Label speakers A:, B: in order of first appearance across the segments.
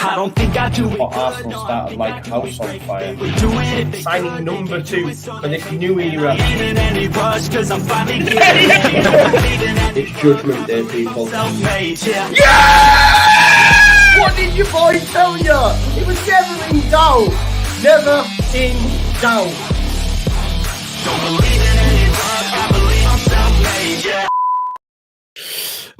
A: I don't think I do it.
B: Arsenal started like house on fire. Signing number 2 for this new era. It's Judgment Day, people. Yeah! What did your boy tell you? It was never in doubt. Never in doubt. Don't believe in any love, I believe I'm self-made, yeah.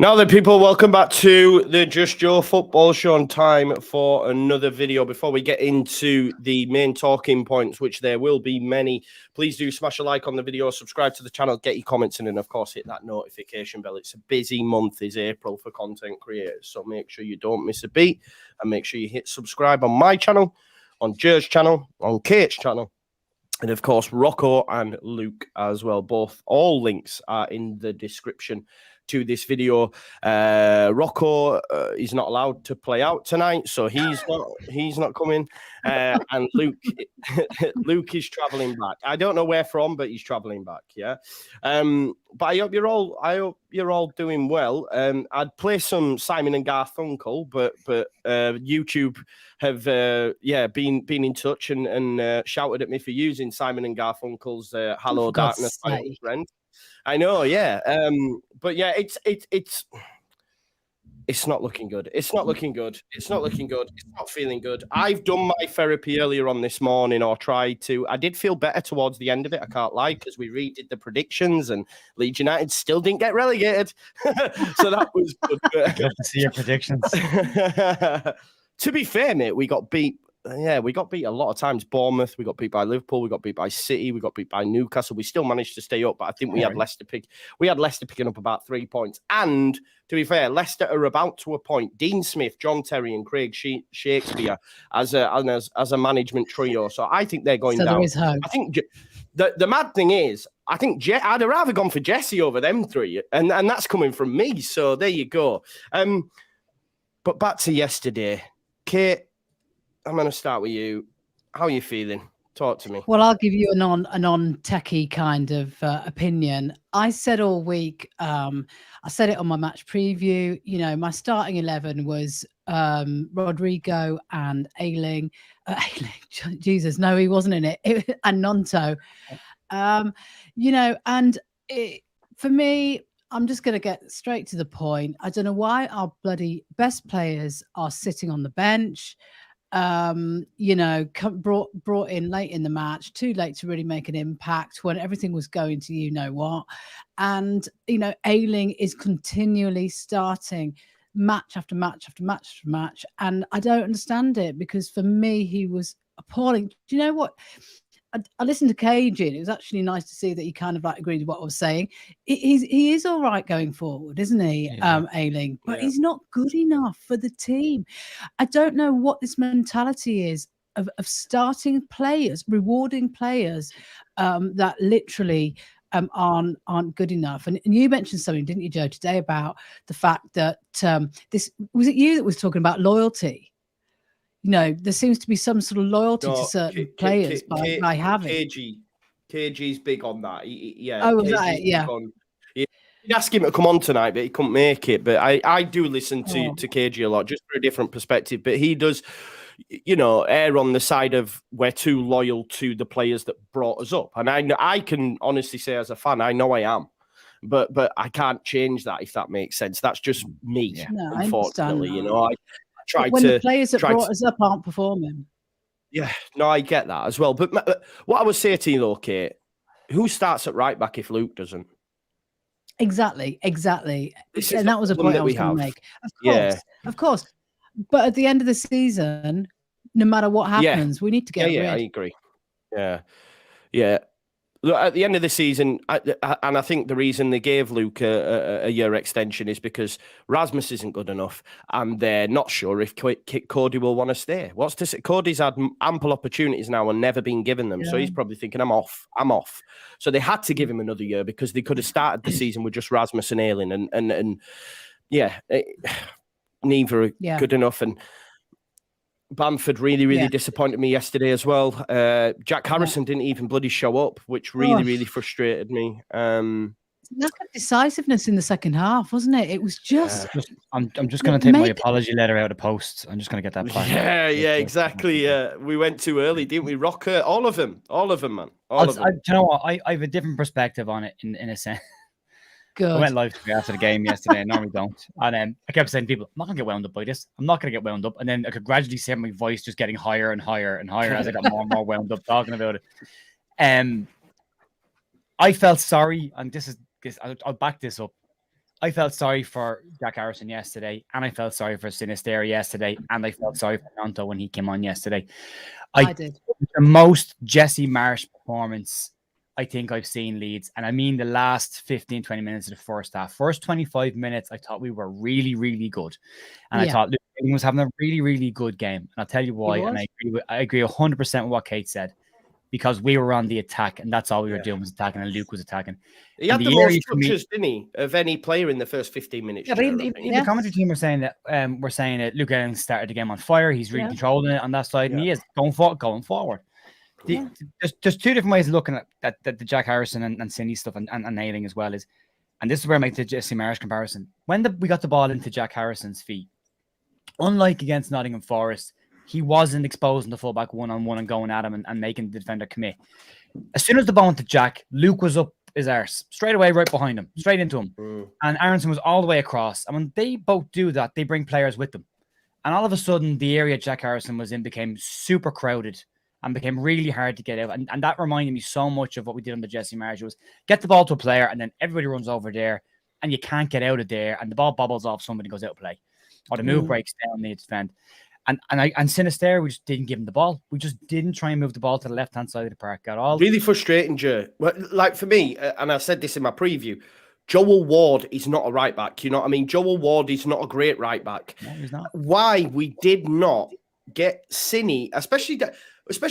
B: Now then, people, welcome back to the Just Joe Football Show. On time for another video. Before we get into the main talking points, which there will be many, please do smash a like on the video, subscribe to the channel, get your comments in, and of course hit that notification bell. It's a busy month, is April, for content creators, so make sure you don't miss a beat, and make sure you hit subscribe on my channel, on Jer's channel, on Kate's channel, and of course Rocco and Luke as well. All links are in the description to this video. Rocco is not allowed to play out tonight, so he's not coming. And Luke Luke is traveling back. I don't know where from, but he's traveling back. Yeah. But I hope you're all doing well. I'd play some Simon and Garfunkel, but YouTube have been in touch and shouted at me for using Simon and Garfunkel's "Hello Darkness, My Old Friend." I know, yeah. But yeah, it's not looking good. It's not looking good. It's not looking good. It's not feeling good. I've done my therapy earlier on this morning, or tried to. I did feel better towards the end of it, I can't lie, because we redid the predictions and Leeds United still didn't get relegated. So that was good.
C: Good to see your predictions.
B: To be fair, mate, we got beat. Yeah, we got beat a lot of times. Bournemouth, we got beat by Liverpool, we got beat by City, we got beat by Newcastle. We still managed to stay up, but I think we had Leicester picking up about 3 points. And to be fair, Leicester are about to appoint Dean Smith, John Terry, and Craig Shakespeare as a management trio. So I think they're going down. There is hope. I think the mad thing is, I think I'd have rather gone for Jesse over them three, and that's coming from me. So there you go. But back to yesterday, Kate. I'm going to start with you. How are you feeling? Talk to me.
D: Well, I'll give you a non-techie kind of opinion. I said all week, I said it on my match preview, you know, my starting 11 was Rodrigo and Ayling. Jesus, no, he wasn't in it. And Nonto. You know, and for me, I'm just going to get straight to the point. I don't know why our bloody best players are sitting on the bench. You know, brought in late in the match, too late to really make an impact when everything was going to you know what. And, you know, Ayling is continually starting match after match after match after match. And I don't understand it, because for me, he was appalling. Do you know what? I listened to KG, and it was actually nice to see that he kind of like agreed with what I was saying. He is all right going forward, isn't he, Ayling? But he's not good enough for the team. I don't know what this mentality is of starting players, rewarding players that literally aren't good enough. And you mentioned something, didn't you, Joe, today about the fact that this was it you that was talking about loyalty? You know, there seems to be some sort of loyalty to certain players by having.
B: KG's big on that. Yeah.
D: Oh, right, yeah.
B: You'd ask him to come on tonight, but he couldn't make it. But I do listen to KG a lot, just for a different perspective. But he does, you know, err on the side of we're too loyal to the players that brought us up. And I can honestly say, as a fan, I know I am. But I can't change that, if that makes sense. That's just me, unfortunately. You know,
D: when the players that brought us up aren't performing.
B: Yeah, no, I get that as well. But what I would say to you, though, Kate, who starts at right back if Luke doesn't?
D: Exactly. And that was a point I was going to make. Of course. But at the end of the season, no matter what happens, we need to get rid.
B: I agree. Yeah. Look, at the end of the season, and I think the reason they gave Luke a year extension is because Rasmus isn't good enough, and they're not sure if Cody will want to stay. What's to say? Cody's had ample opportunities now and never been given them, so he's probably thinking, I'm off. So they had to give him another year, because they could have started the season with just Rasmus and Ayling, and neither are good enough. And Bamford really disappointed me yesterday as well. Jack Harrison didn't even bloody show up, which really frustrated me.
D: lack of decisiveness in the second half, wasn't it? It was just.
A: I'm just going to take my apology letter out of post. I'm just going to get that part.
B: Yeah, exactly. We went too early, didn't we? Rocker, all of them, man. All of them.
A: You know what? I have a different perspective on it in a sense.
D: Good.
A: I went live after the game yesterday. I normally don't. And I kept saying to people, I'm not going to get wound up by this. I'm not going to get wound up. And then I could gradually see my voice just getting higher and higher and higher as I got more and more wound up talking about it. I felt sorry, and I'll back this up. I felt sorry for Jack Harrison yesterday, and I felt sorry for Sinisterra yesterday, and I felt sorry for Nanto when he came on yesterday.
D: I did.
A: The most Jesse Marsh performance I think I've seen Leeds, and I mean the last 15, 20 minutes of the first half. First 25 minutes, I thought we were really, really good. And I thought Luke was having a really, really good game. And I'll tell you why, and I agree 100% with what Kate said. Because we were on the attack, and that's all we were doing was attacking, and Luke was attacking.
B: He had the most touches, didn't he, of any player in the first 15 minutes?
A: Yeah, but even the commentary team were saying that Luke Evans started the game on fire. He's really controlling it on that side, and he is going forward. There's two different ways of looking at the Jack Harrison and Cindy stuff and nailing as well and this is where I make the Jesse Marsh comparison. When we got the ball into Jack Harrison's feet, unlike against Nottingham Forest, he wasn't exposing the fullback one-on-one and going at him and making the defender commit. As soon as the ball went to Jack, Luke was up his arse, straight away, right behind him, straight into him. And Aronson was all the way across. And when they both do that, they bring players with them. And all of a sudden, the area Jack Harrison was in became super crowded and became really hard to get out. And that reminded me so much of what we did on the Jesse Marsh. It was get the ball to a player, and then everybody runs over there, and you can't get out of there, and the ball bobbles off, somebody goes out of play. Or the move breaks down, they defend. And Sinister, we just didn't give him the ball. We just didn't try and move the ball to the left-hand side of the park at all.
B: Really frustrating, Joe. Like for me, and I said this in my preview, Joel Ward is not a right back. You know what I mean? Joel Ward is not a great right back.
A: No, he's not. Why
B: we did not get Cine, especially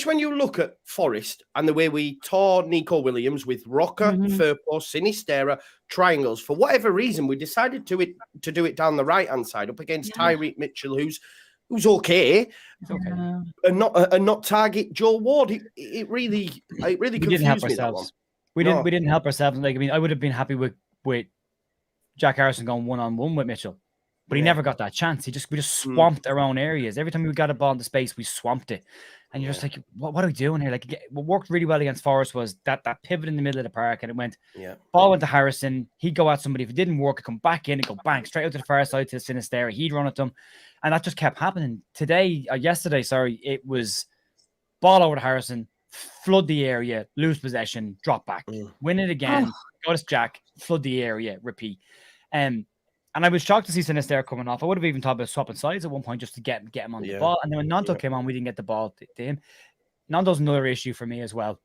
B: when you look at Forest and the way we tore Nico Williams with Rocker, Firpo, Sinisterra, triangles. For whatever reason, we decided to do it down the right-hand side up against Tyreek Mitchell, who's okay, and not target Joel Ward. It really confused me. That one.
A: We didn't help ourselves. Like, I mean, I would have been happy with Jack Harrison going one-on-one with Mitchell, but he never got that chance. We just swamped our own areas. Every time we got a ball into space, we swamped it. And you're just like, what are we doing here? Like, what worked really well against Forest was that pivot in the middle of the park, and it went, ball went to Harrison. He'd go at somebody. If it didn't work, he'd come back in and go bang, straight out to the far side to the Sinisterra. He'd run at them. And that just kept happening. Yesterday, it was ball over to Harrison, flood the area, lose possession, drop back, win it again, go to Jack, flood the area, repeat. And I was shocked to see Sinisterra coming off. I would have even thought about swapping sides at one point just to get him on the ball. And then when Nanto came on, we didn't get the ball to him. Nanto's another issue for me as well.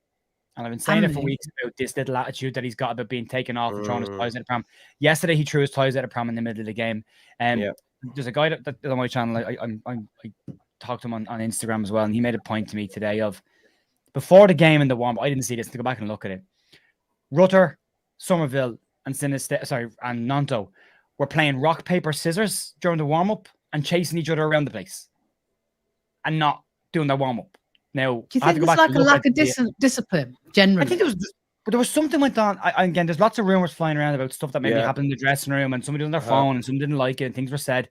A: And I've been saying it for weeks about this little attitude that he's got about being taken off and throwing his ties out of pram. Yesterday, he threw his ties out of pram in the middle of the game. There's a guy that on my channel, I talked to him on Instagram as well, and he made a point to me today of before the game in the warm-up, I didn't see this, to go back and look at it. Rutter, Somerville, and Nanto were playing rock, paper, scissors during the warm-up and chasing each other around the place and not doing their warm-up. Now,
D: do you think it's like a lack of discipline, generally?
A: I think it was, but there was something went on. Again, there's lots of rumors flying around about stuff that maybe happened in the dressing room and somebody on their phone and someone didn't like it and things were said.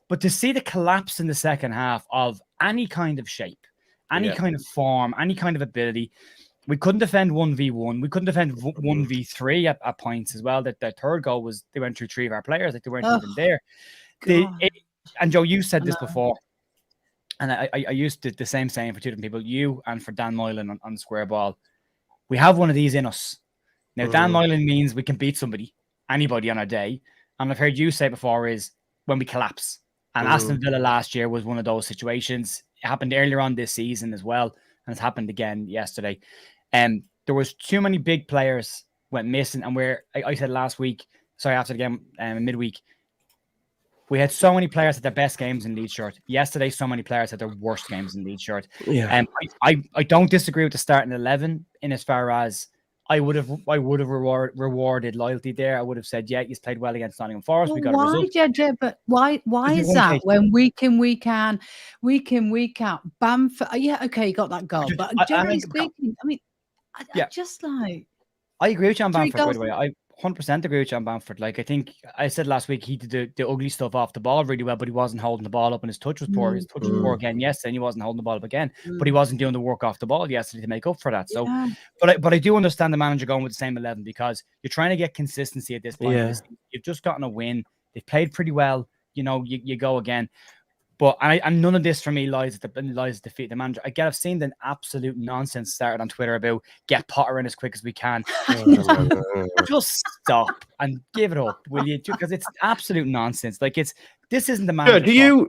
A: But to see the collapse in the second half of any kind of shape, any kind of form, any kind of ability, we couldn't defend 1v1. We couldn't defend 1v3 at points as well. That their third goal was they went through three of our players, like they weren't even there. And Joe, you said this before, and I used the same saying for two different people, you and for Dan Moylan on Square Ball. We have one of these in us. Now, Dan Moylan means we can beat somebody, anybody on our day. And I've heard you say before is when we collapse. And Aston Villa last year was one of those situations. It happened earlier on this season as well. And it's happened again yesterday. There was too many big players went missing. And where I said last week, after the game midweek, we had so many players at their best games in Leeds shirt. Yesterday, so many players had their worst games in Leeds shirt. I don't disagree with the starting 11 in as far as I would have rewarded loyalty there. I would have said, he's played well against Nottingham Forest. We got a result.
D: JJ, but why is that when week in, week out, Bamford, you got that goal. But generally speaking, I mean, I just like...
A: I agree with you on Bamford, by the way. I 100% agree with you on Bamford. Like, I think I said last week, he did the ugly stuff off the ball really well, but he wasn't holding the ball up, and his touch was poor. His touch was poor again yesterday, and he wasn't holding the ball up again, but he wasn't doing the work off the ball yesterday to make up for that. So, but I do understand the manager going with the same 11 because you're trying to get consistency at this point.
C: Yeah.
A: You've just gotten a win. They've played pretty well. You know, you go again. But and none of this for me lies at the feet of the manager. Again, I've seen the absolute nonsense started on Twitter about get Potter in as quick as we can. Just stop and give it up, will you? Because it's absolute nonsense. Like this isn't the manager.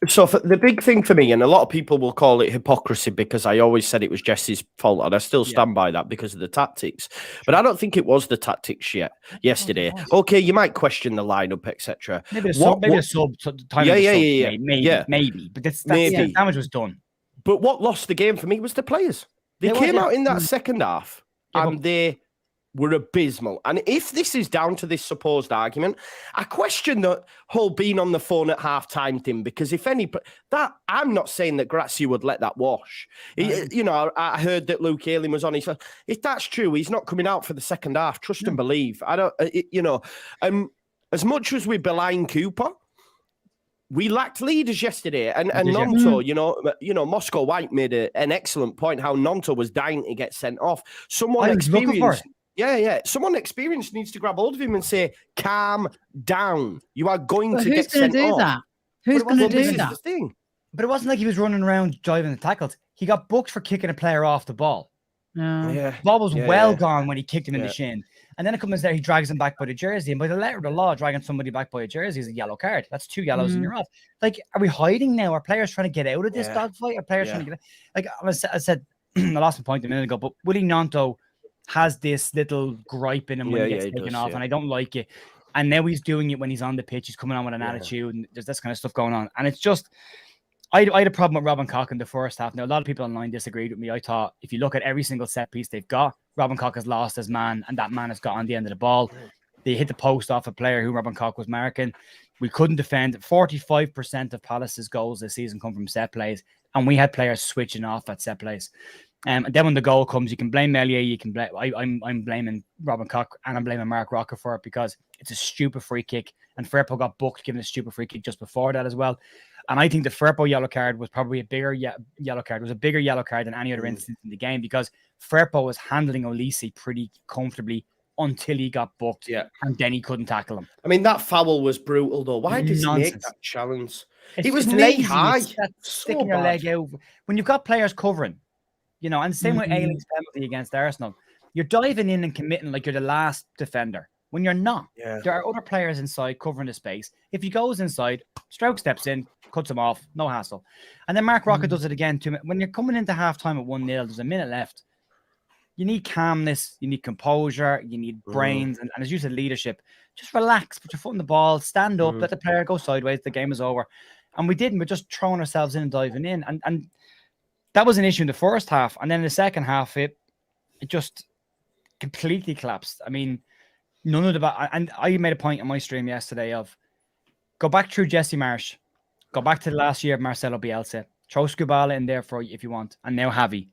C: So the big thing for me, and a lot of people will call it hypocrisy because I always said it was Jesse's fault, and I still stand by that because of the tactics. But I don't think it was the tactics yesterday. Okay, you might question the lineup, etc.
A: Maybe a sub time. Maybe. But the damage was done.
C: But what lost the game for me was the players. They came out in that second half, and they were abysmal. And if this is down to this supposed argument, I question the whole being on the phone at halftime thing, because I'm not saying that Grazia would let that wash. You know, I heard that Luke Ayling was on. He said, if that's true, he's not coming out for the second half. Trust and believe. I don't, you know, as much as we beline Cooper, we lacked leaders yesterday, and Nonto, you know, Moscow White made an excellent point how Nonto was dying to get sent off. Someone experienced. Someone experienced needs to grab hold of him and say, calm down. You are going to get sent off.
D: Who's going to do that?
A: But it wasn't like he was running around driving the tackles. He got booked for kicking a player off the ball. The ball was gone when he kicked him in the shin. And then it comes there, he drags him back by the jersey. And by the letter of the law, dragging somebody back by a jersey is a yellow card. That's 2 yellows and you're off. Like, are we hiding now? Are players trying to get out of this dogfight? Are players trying to get out? Like, I said, I lost my point a minute ago, but Willie Nonto has this little gripe in him when he gets taken off, and I don't like it. And now he's doing it when he's on the pitch. He's coming on with an attitude, and there's this kind of stuff going on. And it's just, I had a problem with Robin Koch in the first half. Now, a lot of people online disagreed with me. I thought if you look at every single set piece they've got, Robin Koch has lost his man, and that man has got on the end of the ball. They hit the post off a player who Robin Koch was marking. We couldn't defend. 45% of Palace's goals this season come from set plays, and we had players switching off at set plays. And then when the goal comes, you can blame Melier, you can blame. I'm blaming Robin Koch, and I'm blaming Mark Rocker for it because it's a stupid free kick, and Firpo got booked giving a stupid free kick just before that as well. And I think the Firpo yellow card was probably a bigger yellow card. It was a bigger yellow card than any other instance in the game because Firpo was handling Olise pretty comfortably until he got booked, and then he couldn't tackle him.
C: I mean, that foul was brutal though. Why did he make that challenge? It was knee high,
A: sticking your leg out when you've got players covering. You know, and the same with Ailing's penalty against Arsenal. You're diving in and committing like you're the last defender when you're not. There are other players inside covering the space. If he goes inside, Stroke steps in, cuts him off, no hassle. And then Mark Rocker does it again. When you're coming into halftime at 1-0, there's a minute left. You need calmness, you need composure, you need brains, and as you said, leadership. Just relax, put your foot in the ball, stand up, let the player go sideways, the game is over. And we didn't, we're just throwing ourselves in and diving in. And that was an issue in the first half. And then in the second half, it just completely collapsed. I mean, none of the... And I made a point on my stream yesterday of go back through Jesse Marsh, go back to the last year of Marcelo Bielsa, throw Skubala in there for you if you want, and now Javi.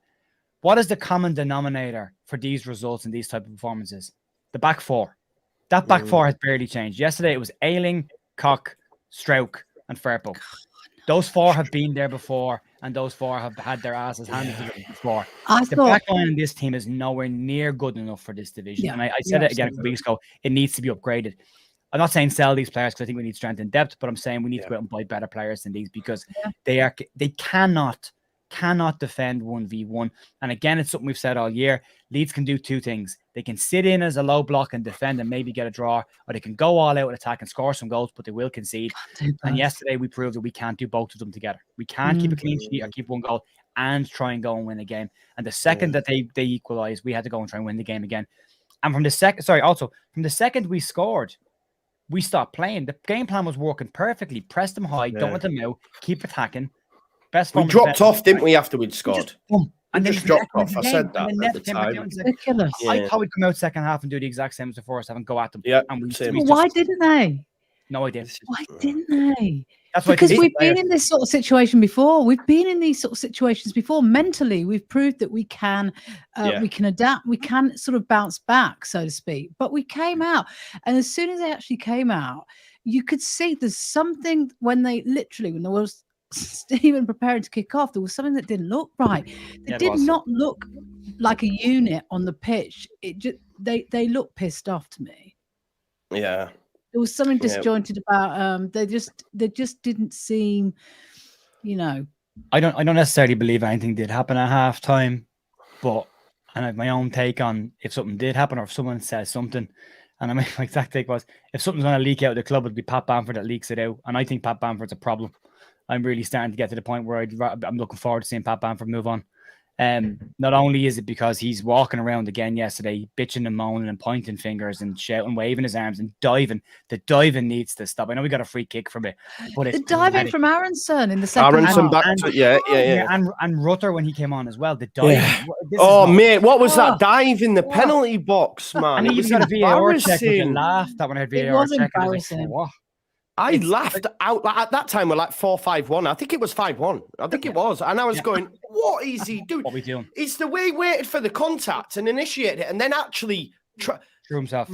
A: What is the common denominator for these results and these type of performances? The back four. That back four has barely changed. Yesterday, it was Ayling, Koch, Stroke, and Firpo. Those four have been there before, and those four have had their asses handed to them before. The back line in this team is nowhere near good enough for this division. And I said it again a couple weeks ago. It needs to be upgraded. I'm not saying sell these players because I think we need strength and depth, but I'm saying we need to go out and buy better players than these because they cannot defend 1v1. And again, it's something we've said all year. Leeds can do two things. They can sit in as a low block and defend and maybe get a draw, or they can go all out and attack and score some goals, but they will concede. And yesterday we proved that we can't do both of them together. We can't keep a clean sheet or keep one goal and try and go and win a game. And the second that they equalize, we had to go and try and win the game again. And from the second we scored, we stopped playing. The game plan was working perfectly. Press them high, don't let them out, keep attacking.
C: We dropped off, didn't we, after we'd scored?
A: And
C: just dropped off. I said that at the time.
D: Ridiculous.
A: I thought we'd come out second half and do the exact same as the first half and go at them.
D: Why didn't they?
A: No idea.
D: Why didn't they?
A: That's why
D: because we've been in this sort of situation before. We've been in these sort of situations before. Mentally, we've proved that we can adapt. We can sort of bounce back, so to speak. But we came out, and as soon as they actually came out, you could see there's something when there was even preparing to kick off, there was something that didn't look right. It did not look like a unit on the pitch. It just they looked pissed off to me.
C: Yeah.
D: There was something disjointed about they just didn't seem,
A: I don't necessarily believe anything did happen at halftime, but I have my own take on if something did happen or if someone says something. And my exact take was if something's going to leak out of the club, it'll be Pat Bamford that leaks it out. And I think Pat Bamford's a problem. I'm really starting to get to the point where I'm looking forward to seeing Pat Bamford move on. Not only is it because he's walking around again yesterday, bitching and moaning and pointing fingers and shouting, waving his arms and diving. The diving needs to stop. I know we got a free kick from it, but it's
D: the diving from Aronson in the second
C: Aronson
D: half.
C: and
A: Rutter when he came on as well. The diving.
C: Yeah. Mate, what was that dive in the penalty box, man?
A: And he even got a VAR check with the laugh that when I had VAR
D: it was
A: check.
D: embarrassing.
C: I laughed out at that time. We're like 4-5-1. I think it was 5-1. I think it was. And I was going, what is he doing?
A: What are we doing?
C: It's the way he waited for the contact and initiated it and then actually
A: threw himself.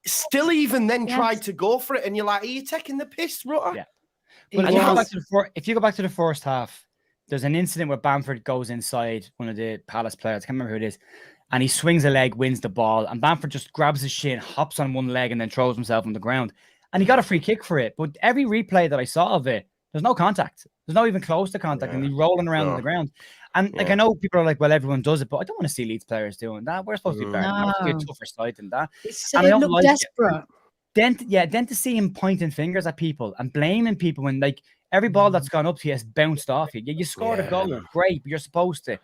C: Still even then tried to go for it. And you're like, are you taking the piss, Rutter?
A: Yeah. But if you go back to the first half, there's an incident where Bamford goes inside one of the Palace players. I can't remember who it is. And he swings a leg, wins the ball. And Bamford just grabs his shin, hops on one leg and then throws himself on the ground. And he got a free kick for it. But every replay that I saw of it, there's no contact. There's not even close to contact. And he's rolling around on the ground. And I know people are like, well, everyone does it. But I don't want to see Leeds players doing that. We're supposed to be better. We're supposed to be a tougher side than that.
D: And I don't like desperate.
A: Then to see him pointing fingers at people and blaming people when like every ball that's gone up to you has bounced off you. You scored a goal. Great. But you're supposed to.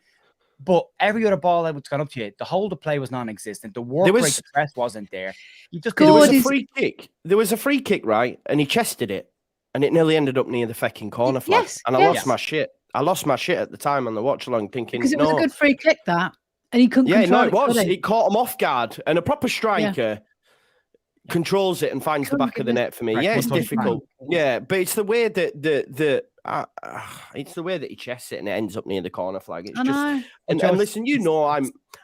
A: But every other ball that's gone up to you, the hold of play was non-existent. The work rate, the press wasn't there.
C: There was a free kick. There was a free kick, right? And he chested it. And it nearly ended up near the fucking corner flag. And I lost my shit. I lost my shit at the time on the watch-along thinking,
D: because it was a good free kick, that. And he couldn't control
C: it was. It caught him off guard. And a proper striker controls it and finds the back of the net for me. Yeah, it's difficult. Yeah, but it's the way that it's the way that he chests it and it ends up near the corner flag. It's just and listen,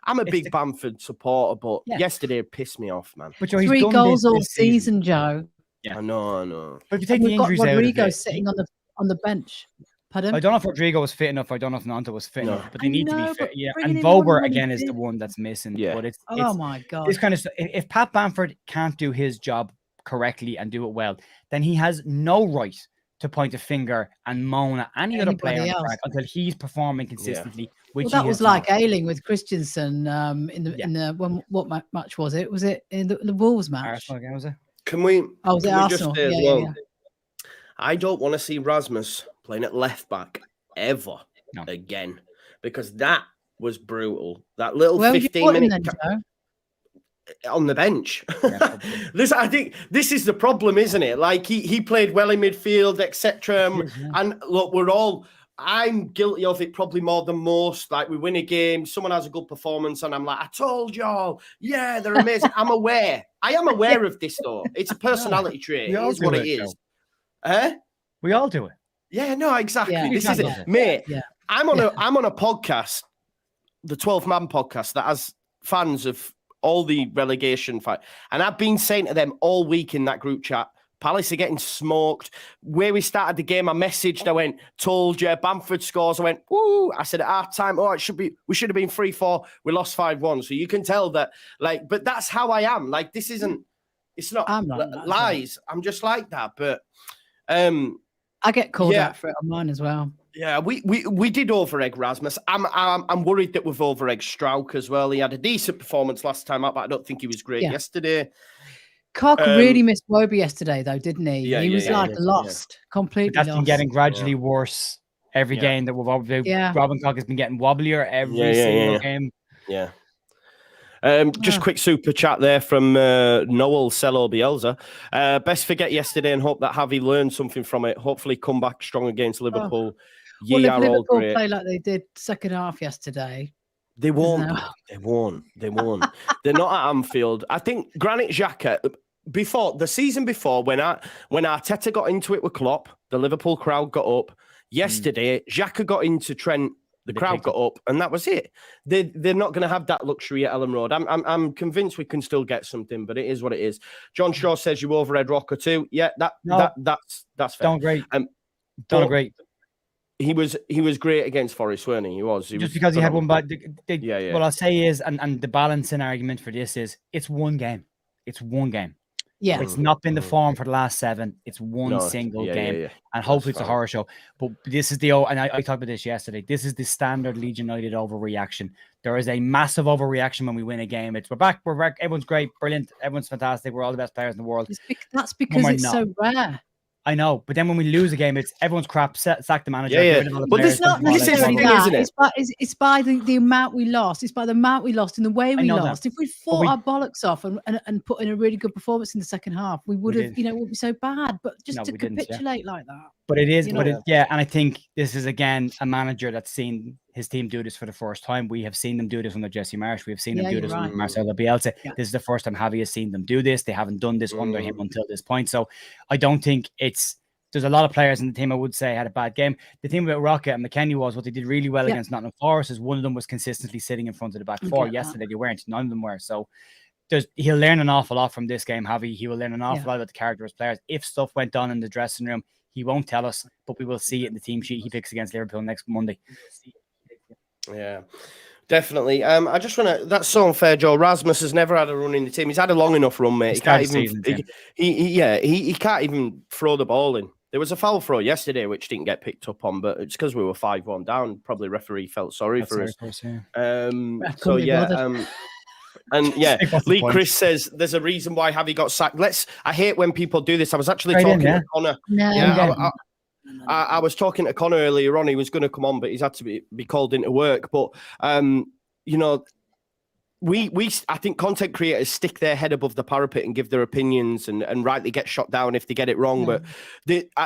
C: I'm a big Bamford supporter, but yesterday it pissed me off, man.
A: But
D: 3 goals all season, Joe.
C: Yeah. I know.
A: But if you take the injuries out,
D: Rodrigo sitting on the bench. Pardon?
A: I don't know if Rodrigo was fit enough. I don't know if Nanta was fit enough, but they need to be fit. Yeah, and Vober again is the one that's missing. Yeah, but it's
D: my god,
A: it's kind of if Pat Bamford can't do his job correctly and do it well, then he has no right to point a finger and moan at any other player on the track until he's performing consistently. Which
D: that was like Ailing with Christensen in the what match was it? Was it in the Wolves match?
A: Arsenal again, was it?
C: Can we?
D: Oh, was it Arsenal? Yeah.
C: I don't want to see Rasmus playing at left back ever again, because that was brutal. That little 15-minute on the bench. I think this is the problem, isn't it? Like he played well in midfield, etc. And look, I'm guilty of it probably more than most. Like we win a game, someone has a good performance, and I'm like, I told y'all, yeah, they're amazing. I'm aware. I am aware of this though. It's a personality trait. It is what it is.
A: We all do it.
C: Yeah, no, exactly.
D: Yeah,
C: this is it, mate. Yeah. I'm on a podcast, the 12-man podcast that has fans of all the relegation fight, and I've been saying to them all week in that group chat, Palace are getting smoked. Where we started the game, I messaged, I went, told you, Bamford scores. I went, woo. I said at half time, we should have been 3-4. We lost 5-1. So you can tell that, like, but that's how I am. Like, it's not lies. I'm just like that. But
D: I get called out for it on mine as well.
C: Yeah, we did over-egg Rasmus. I'm worried that we've over-egged Strauch as well. He had a decent performance last time out, but I don't think he was great yesterday.
D: Cock really missed Wobie yesterday, though, didn't he?
C: Yeah,
D: he was lost, completely
A: that's
D: lost.
A: Been getting gradually worse every game that we've obviously. Yeah. Robin Cock has been getting wobblier every single game.
C: Yeah. Just quick super chat there from Noel Cello Bielsa. Best forget yesterday and hope that Javi learned something from it. Hopefully come back strong against Liverpool.
D: Well, if Liverpool play like they did second half yesterday,
C: they won't. They won't. They're not at Anfield. I think Granit Xhaka, before the season before, when Arteta got into it with Klopp, the Liverpool crowd got up. Yesterday, Xhaka got into Trent. The crowd got up, and that was it. They're not going to have that luxury at Ellen Road. I'm convinced we can still get something, but it is what it is. John Shaw says you overhead Rocker too. Yeah, that's fair.
A: Don't agree. Don't agree.
C: He was great against Forest, weren't he? He was
A: because he had one bad.
C: Yeah.
A: What I'll say is, and the balancing argument for this is, it's one game. It's one game.
D: Yeah,
A: it's not been the form for the last 7. It's one single game, and hopefully it's a horror show. But this is and I talked about this yesterday. This is the standard Leeds United overreaction. There is a massive overreaction when we win a game. It's we're back. Everyone's great, brilliant. Everyone's fantastic. We're all the best players in the world.
D: That's because it's so rare.
A: I know, but then when we lose a game, it's everyone's crap. Sack the manager.
C: But
D: it's not necessarily that. Isn't it? It's by the amount we lost. It's by the amount we lost and the way we lost. If we'd fought our bollocks off and put in a really good performance in the second half, we would have, it wouldn't be so bad. But just to capitulate like that.
A: But it is, and I think this is again a manager that's seen his team do this for the first time. We have seen them do this under Jesse Marsh. We have seen them do this under Marcelo Bielsa. Yeah. This is the first time Javi has seen them do this. They haven't done this under him until this point. So I don't think there's a lot of players in the team I would say had a bad game. The thing about Rocket and McKennie was what they did really well against Nottingham Forest is one of them was consistently sitting in front of the back four. Yesterday they weren't. None of them were. So he'll learn an awful lot from this game, Javi. He will learn an awful lot about the character of his players. If stuff went on in the dressing room, he won't tell us, but we will see it in the team sheet he picks against Liverpool next Monday.
C: Yeah, definitely. I just want to. That's so unfair, Joe. Rasmus has never had a run in the team. He's had a long enough run, mate. He can't even. He can't even throw the ball in. There was a foul throw yesterday which didn't get picked up on, but it's because we were 5-1 down. Probably referee felt sorry for us. And Lee Chris says there's a reason why Javi got sacked. I hate when people do this. I was actually talking to Connor. I was talking to Connor earlier on. He was going to come on, but he's had to be called into work. But I think content creators stick their head above the parapet and give their opinions and rightly get shot down if they get it wrong. But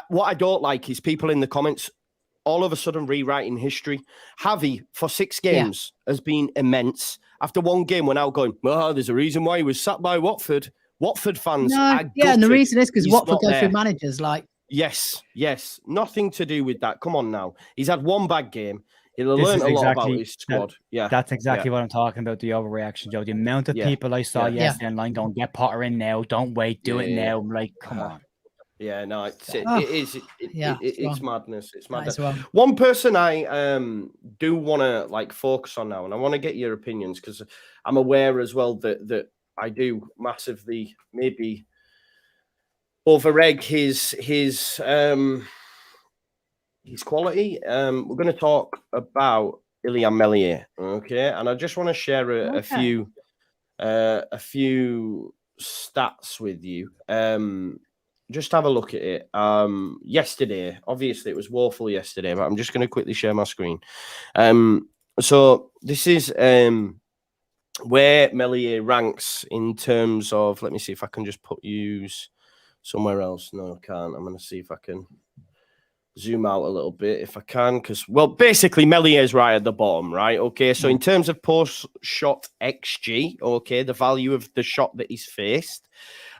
C: what I don't like is people in the comments all of a sudden rewriting history. Javi for 6 games has been immense. After one game, we're now going, there's a reason why he was sacked by Watford. Watford fans are gutted.
D: And the reason is because Watford go through managers like.
C: Yes. Nothing to do with that. Come on now. He's had one bad game. He'll learn a lot about his squad.
A: That's exactly what I'm talking about, the overreaction, Joe. The amount of people I saw yesterday online going, get Potter in now, don't wait, do it now. I'm like, come on.
C: Yeah, no, it's madness. It's madness.
D: Well.
C: One person I do want to focus on now, and I want to get your opinions because I'm aware as well that I do massively maybe over-egg his quality. We're going to talk about Ilian Meslier, okay? And I just want to share a few stats with you. Just have a look at it. Yesterday, obviously it was woeful yesterday, but I'm just going to quickly share my screen. So this is where Meslier ranks in terms of, let me see if I can just use somewhere else. No, I can't. I'm going to see if I can zoom out a little bit if I can, because, well, basically Meslier is right at the bottom, right? Okay, so in terms of post-shot XG, okay, the value of the shot that he's faced,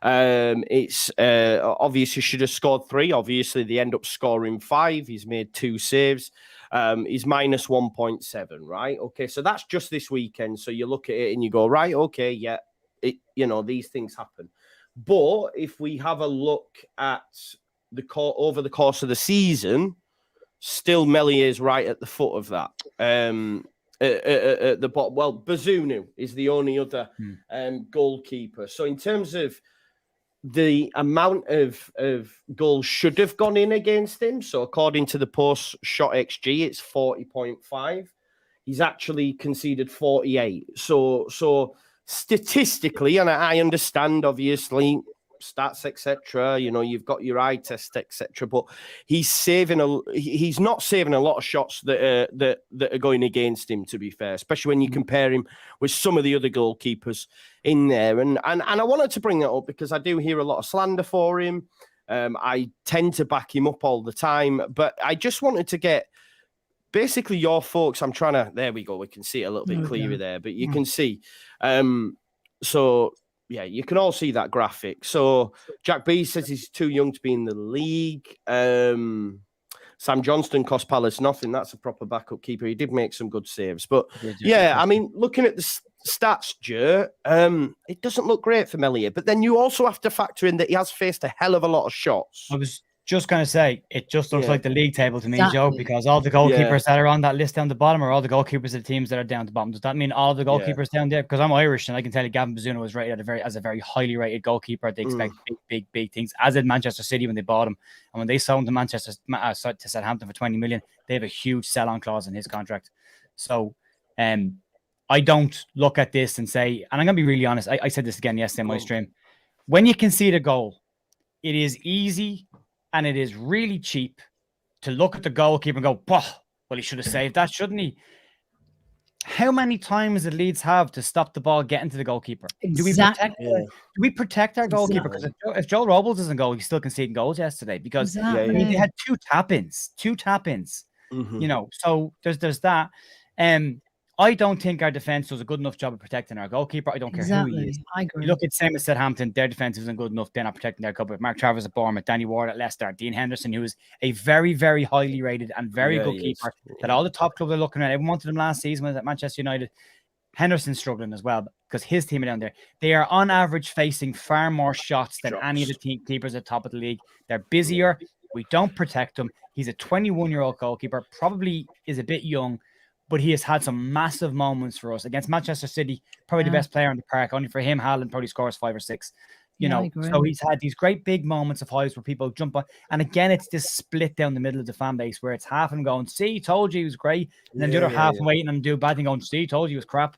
C: it's obviously should have scored 3. Obviously, they end up scoring 5. He's made 2 saves. He's minus 1.7, right? Okay, so that's just this weekend. So you look at it and you go, right, okay, yeah, these things happen. But if we have a look at over the course of the season, still Meslier is right at the foot of that. At the bottom, well, Bazunu is the only other goalkeeper. So in terms of the amount of goals should have gone in against him, so according to the post-shot XG, it's 40.5. He's actually conceded 48. So statistically, and I understand, obviously, stats, etc. You've got your eye test, etc. But he's not saving a lot of shots that are going against him. To be fair, especially when you compare him with some of the other goalkeepers in there. And I wanted to bring that up because I do hear a lot of slander for him. I tend to back him up all the time, but I just wanted to get basically your folks. I'm trying to. There we go. We can see it a little bit clearer there, but you can see. So Yeah, you can all see that graphic. So Jack B says he's too young to be in the league. Sam Johnston cost Palace nothing. That's a proper backup keeper. He did make some good saves. But yeah, I mean, looking at the stats, Joe, it doesn't look great for Meslier. But then you also have to factor in that he has faced a hell of a lot of shots.
A: I was just going to say, it just looks like the league table to me, Joe,
D: Exactly.
A: because all the goalkeepers that are on that list down the bottom are all the goalkeepers of the teams that are down the bottom. Does that mean all the goalkeepers down there? Because I'm Irish and I can tell you Gavin Bazuna was rated as a very highly rated goalkeeper. They expect big things, as did Manchester City when they bought him. And when they sold him to Southampton for 20 million, they have a huge sell-on clause in his contract. So I don't look at this and say, and I'm going to be really honest, I said this again yesterday in my stream, when you concede a goal, it is easy and it is really cheap to look at the goalkeeper and go, well, he should have saved that, shouldn't he? How many times did Leeds have to stop the ball getting to the goalkeeper?
D: Exactly.
A: Do we protect our goalkeeper? Because if Joel Robles isn't goal, he's still conceding goals yesterday because I mean, they had two tap-ins. You know, so there's that. I don't think our defense does a good enough job of protecting our goalkeeper. I don't care who he is.
D: I agree.
A: You look at same as Southampton, their defense isn't good enough. They're not protecting their goalkeeper. Mark Travers at Bournemouth, Danny Ward at Leicester, Dean Henderson, who is a very, very highly rated and very good keeper that all the top clubs are looking at. Everyone wanted him last season when at Manchester United. Henderson's struggling as well because his team are down there. They are on average facing far more shots than any of the team keepers at the top of the league. They're busier. We don't protect him. He's a 21-year-old goalkeeper, probably is a bit young, but he has had some massive moments for us against Manchester City. Probably the best player on the park. Only for him, Haaland probably scores 5 or 6. You know, so he's had these great big moments of highs where people jump on. And again, it's this split down the middle of the fan base where it's half and going, see, told you he was great. And then the other half waiting and do bad thing going, see, told you he was crap.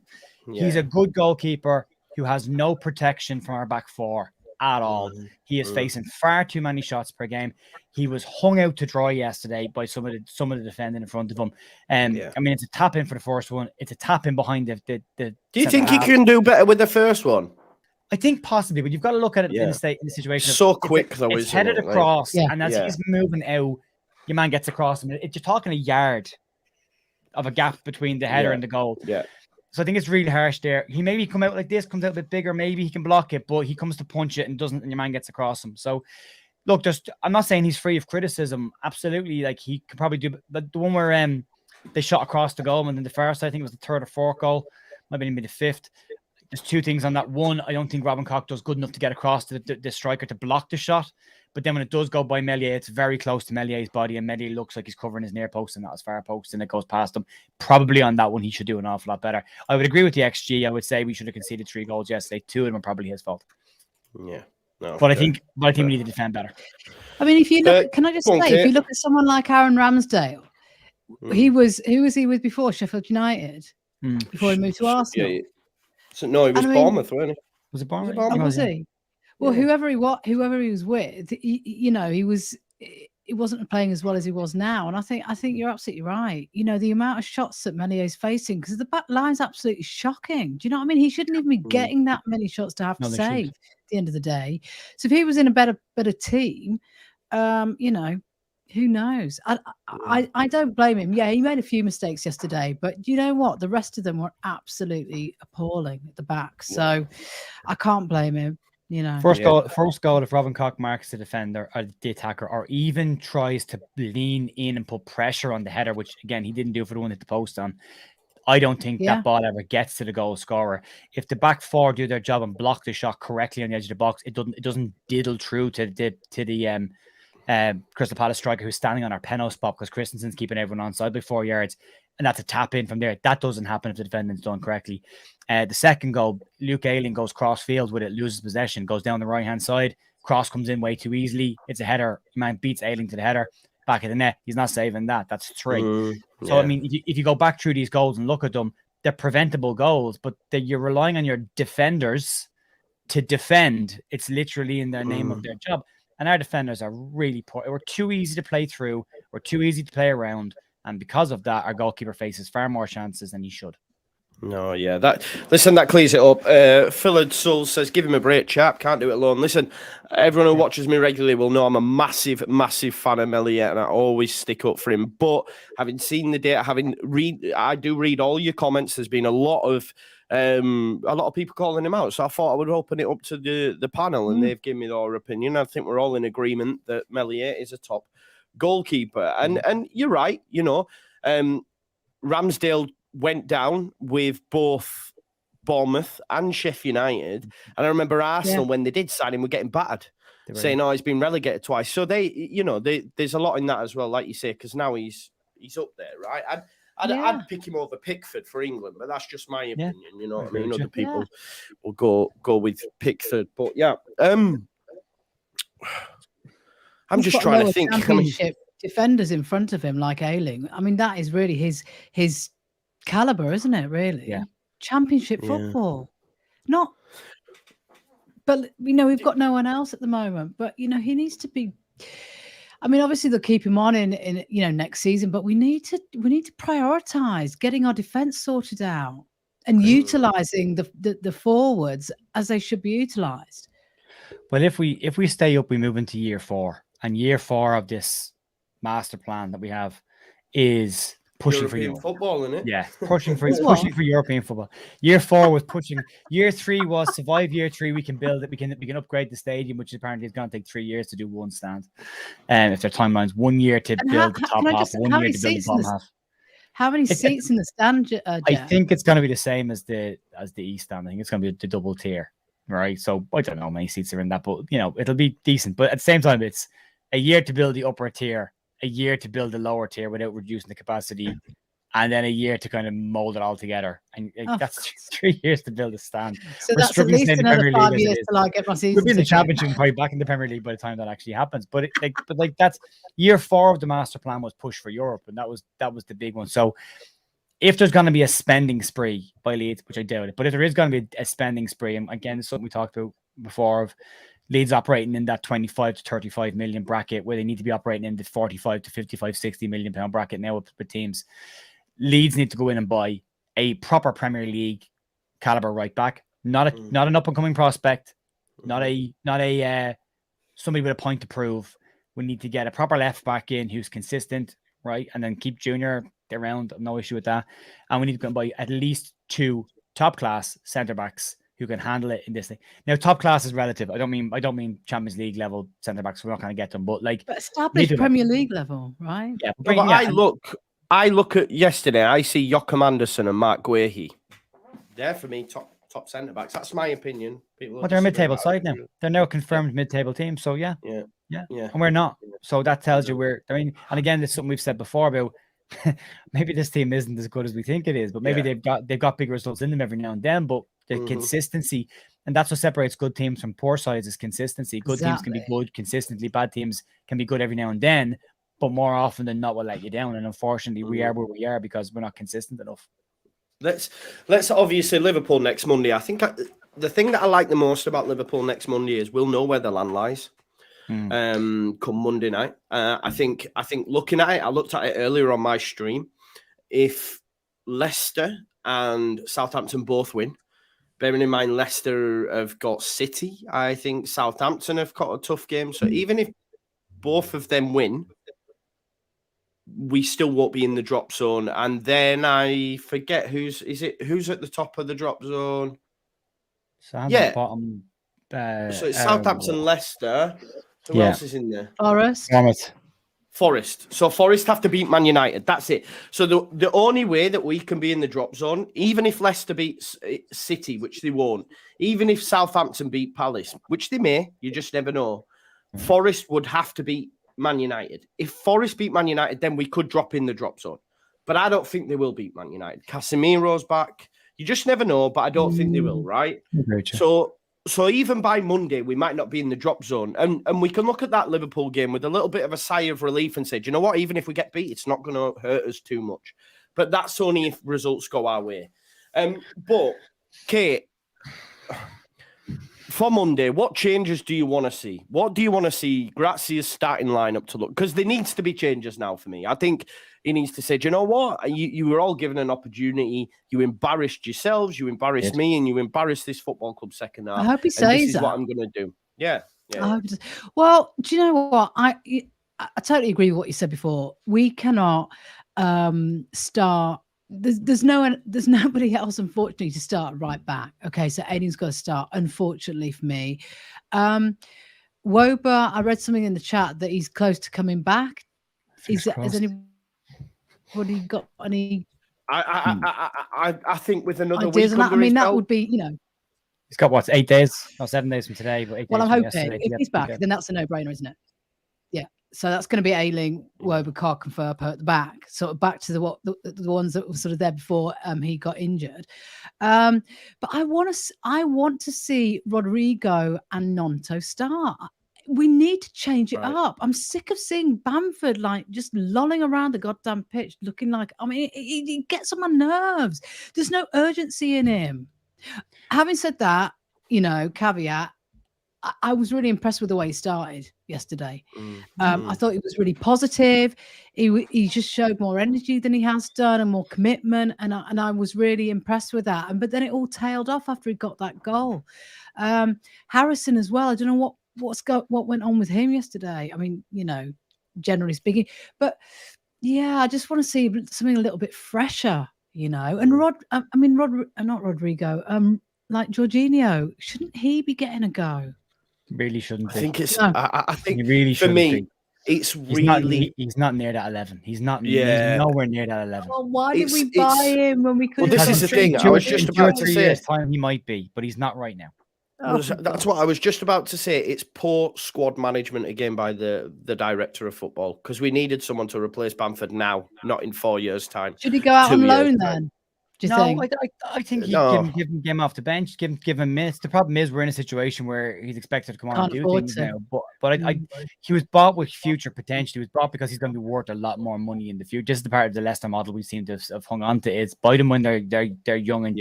A: He's a good goalkeeper who has no protection from our back four at all. He is facing far too many shots per game. He was hung out to dry yesterday by some of the defending in front of him. I mean, it's a tap in for the first one. It's a tap in behind the
C: Do you think he can do better with the first one?
A: I think possibly, but you've got to look at it in the situation.
C: So quick, though,
A: it's headed across, and as he's moving out, your man gets across him. You're talking a yard of a gap between the header and the goal. So I think it's really harsh there. He maybe come out like this, comes out a bit bigger, maybe he can block it, but he comes to punch it and doesn't, and your man gets across him. So look, I'm not saying he's free of criticism. Absolutely, like he could probably do, but the one where they shot across the goal, and then the first, I think it was the third or fourth goal, maybe the fifth. There's two things on that. One, I don't think Robin Koch does good enough to get across to the striker to block the shot. But then when it does go by Meslier, it's very close to Melier's body, and Meslier looks like he's covering his near post and not his far post, and it goes past him. Probably on that one, he should do an awful lot better. I would agree with the XG. I would say we should have conceded 3 goals yesterday. 2 of them are probably his fault.
C: Yeah. No,
A: but I think we need to defend better.
D: I mean, if you look, can I just say, if you look at someone like Aaron Ramsdale, who was he with before Sheffield United? Before he moved to Arsenal?
C: Yeah. So, no, he was Bournemouth, wasn't he?
A: Was it Bournemouth?
D: Was he? Well, whoever he was with, he wasn't playing as well as he was now. And I think you're absolutely right. You know, the amount of shots that Melier's facing, because the back line's absolutely shocking. Do you know what I mean? He shouldn't even be getting that many shots to have to save at the end of the day. So if he was in a better team, you know, who knows? I don't blame him. Yeah, he made a few mistakes yesterday, but you know what? The rest of them were absolutely appalling at the back. So I can't blame him. You know,
A: first goal, if Robin Koch marks the defender or the attacker, or even tries to lean in and put pressure on the header, which again he didn't do for the one at the post on. I don't think that ball ever gets to the goal scorer. If the back four do their job and block the shot correctly on the edge of the box, it doesn't diddle through to the Crystal Palace striker who's standing on our penalty spot because Christensen's keeping everyone onside by 4 yards, and that's a tap in from there. That doesn't happen if the defendant's done correctly. The second goal, Luke Ayling goes cross field with it, loses possession, goes down the right hand side, cross comes in way too easily. It's a header. Man beats Ayling to the header, back of the net. He's not saving that. That's 3. So I mean, if you go back through these goals and look at them, they're preventable goals, but you're relying on your defenders to defend. It's literally in the name of their job. And our defenders are really poor. We're too easy to play through. We're too easy to play around. And because of that, our goalkeeper faces far more chances than he should.
C: No, yeah. That clears it up. Philad Soul says, give him a break, chap. Can't do it alone. Listen, everyone who watches me regularly will know I'm a massive, massive fan of Meliet, and I always stick up for him. But having seen the data, I do read all your comments. There's been a lot of people calling him out. So I thought I would open it up to the panel, and they've given me their opinion. I think we're all in agreement that Meliet is a top goalkeeper. And you're right, Ramsdale went down with both Bournemouth and Sheffield United. And I remember Arsenal, when they did sign him, were getting battered, saying, he's been relegated twice. So there's a lot in that as well, like you say, because now he's up there, right? I'd pick him over Pickford for England, but that's just my opinion, you know what I mean? Other people will go with Pickford. But I'm just trying to think.
D: Defenders in front of him, like Ayling. I mean, that is really his caliber, isn't it? Really, Championship football. But we've got no one else at the moment. But he needs to be. I mean, obviously they'll keep him on in next season, but we need to prioritize getting our defense sorted out and utilizing the forwards as they should be utilized.
A: Well, if we stay up, we move into year 4, and year 4 of this master plan that we have is pushing
C: European
A: for
C: football, isn't it?
A: Yeah, pushing for European football. Year 4 was pushing. Year 3 was survive. Year 3 we can build it. We can upgrade the stadium, which apparently is going to take 3 years to do one stand. If their timeline's 1 year to build the top half, 1 year to build the bottom half.
D: How many seats in the stand?
A: I think it's going to be the same as the East stand. I think it's going to be the double tier, right? So I don't know how many seats are in that, but it'll be decent. But at the same time, it's a year to build the upper tier, a year to build the lower tier without reducing the capacity, and then a year to kind of mold it all together. And that's 3 years to build a stand.
D: So that's at least another 5 years till I get my season.
A: We'll be in the Championship and probably back in the Premier League by the time that actually happens. But that's year 4 of the master plan was push for Europe, and that was the big one. So if there's going to be a spending spree by Leeds, which I doubt it, but if there is going to be a spending spree, and again, it's something we talked about before of Leeds operating in that 25 to 35 million bracket, where they need to be operating in the 45 to 55, 60 million pound bracket now with teams. Leeds need to go in and buy a proper Premier League caliber right back, not an up and coming prospect, not a somebody with a point to prove. We need to get a proper left back in who's consistent, right, and then keep Junior around. No issue with that. And we need to go and buy at least 2 top class centre backs who can handle it in this thing. Now, top class is relative. I don't mean Champions League level centre backs. We're not going to get them, but
D: established Premier League level, right?
C: Yeah, but I look at yesterday. I see Joachim Andersen and Mark Guehi. They're for me top centre backs. That's my opinion.
A: They're a mid-table side now. They're now a confirmed mid-table team. So yeah, and we're not. So that tells you and again, this is something we've said before about. Maybe this team isn't as good as we think it is, but maybe they've got big results in them every now and then. But the consistency, and that's what separates good teams from poor sides, is consistency. Good teams can be good consistently. Bad teams can be good every now and then, but more often than not will let you down. And unfortunately, we are where we are because we're not consistent enough.
C: Let's obviously Liverpool next Monday. I think the thing that I like the most about Liverpool next Monday is we'll know where the land lies. Come Monday night. I think looking at it, I looked at it earlier on my stream. If Leicester and Southampton both win, bearing in mind Leicester have got City, I think Southampton have got a tough game. So even if both of them win, we still won't be in the drop zone. And then I forget who's at the top of the drop zone.
A: Bottom.
C: So it's Southampton, Leicester. Who else is in there? Forest. So Forest have to beat Man United. That's it. So the only way that we can be in the drop zone, even if Leicester beats City, which they won't, even if Southampton beat Palace, which they may, you just never know, Forest would have to beat Man United. If Forest beat Man United, then we could drop in the drop zone. But I don't think they will beat Man United. Casemiro's back. You just never know, but I don't think they will, right? So even by Monday, we might not be in the drop zone. And we can look at that Liverpool game with a little bit of a sigh of relief and say, do you know what? Even if we get beat, it's not going to hurt us too much. But that's only if results go our way. But, Kate, for Monday, what changes do you want to see? What do you want to see Grazia's starting lineup to look? Because there needs to be changes now for me. I think he needs to say, do you know what? You were all given an opportunity. You embarrassed yourselves. You embarrassed me, and you embarrassed this football club second half.
D: I hope he says
C: this is
D: that.
C: what I'm going to do. Yeah.
D: Well, do you know what? I totally agree with what you said before. We cannot start. There's nobody else, unfortunately, to start right back. Okay, so Aiden's got to start. Unfortunately for me, Woba. I read something in the chat that he's close to coming back. Has anybody got any?
C: I think with another
D: ideas
C: week
D: on that? I mean, that would be,
A: He's got what, 8 days? No, 7 days from today. But 8
D: well,
A: days
D: I'm
A: from
D: hoping
A: yesterday.
D: if he's back, then that's a no-brainer, isn't it? Yeah. So that's going to be Ailing, Woba, Clark, and Furpo at the back, sort of back to the ones that were sort of there before he got injured. But I want to see Rodrigo and Nonto start. We need to change it up. I'm sick of seeing Bamford like just lolling around the goddamn pitch, looking like, I mean, he gets on my nerves. There's no urgency in him. Having said that, caveat, I was really impressed with the way he started yesterday. I thought he was really positive. He just showed more energy than he has done and more commitment, and I was really impressed with that. But then it all tailed off after he got that goal. Harrison as well. I don't know what went on with him yesterday. I mean, generally speaking, but yeah, I just want to see something a little bit fresher, And not Rodrigo. Like Jorginho, shouldn't he be getting a go?
A: Really shouldn't be.
C: I think it's.
D: No.
C: I think
A: he really
C: for
A: shouldn't
C: me,
A: be.
C: it's really.
A: He's not near that 11. He's not. He's nowhere near that 11.
D: Well, why did we buy him when we could?
C: Well, this is the thing. I was just about to say.
A: Time he might be, but he's not right now.
C: That's what I was just about to say. It's poor squad management again by the director of football, because we needed someone to replace Bamford now, not in 4 years' time.
D: Should he go out on loan then?
A: I think give him off the bench, give him minutes. The problem is we're in a situation where he's expected to come on and do things now. But he was bought with future potential. He was bought because he's going to be worth a lot more money in the future. This is the part of the Leicester model we seem to have hung on to. Is buy them when they're young and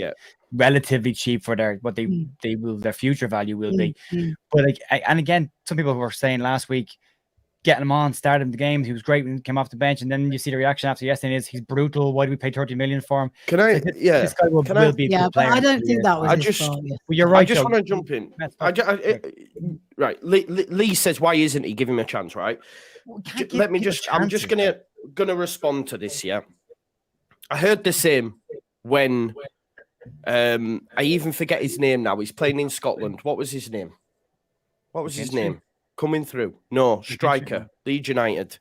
A: relatively cheap for their future value will be. But and again, some people were saying last week, getting him on, started him the game. He was great when he came off the bench, and then you see the reaction after yesterday is he's brutal. Why do we pay 30 million for him? This guy will be a good player.
D: But I don't think that was his fault.
A: Well, you're right.
C: I just want to jump in. Right, Lee says, why isn't he? Give him a chance, right? Let me just. I'm just gonna respond to this. Yeah, I heard the same when. I even forget his name now. He's playing in Scotland. What was his name? Coming through. No, striker, Leeds United.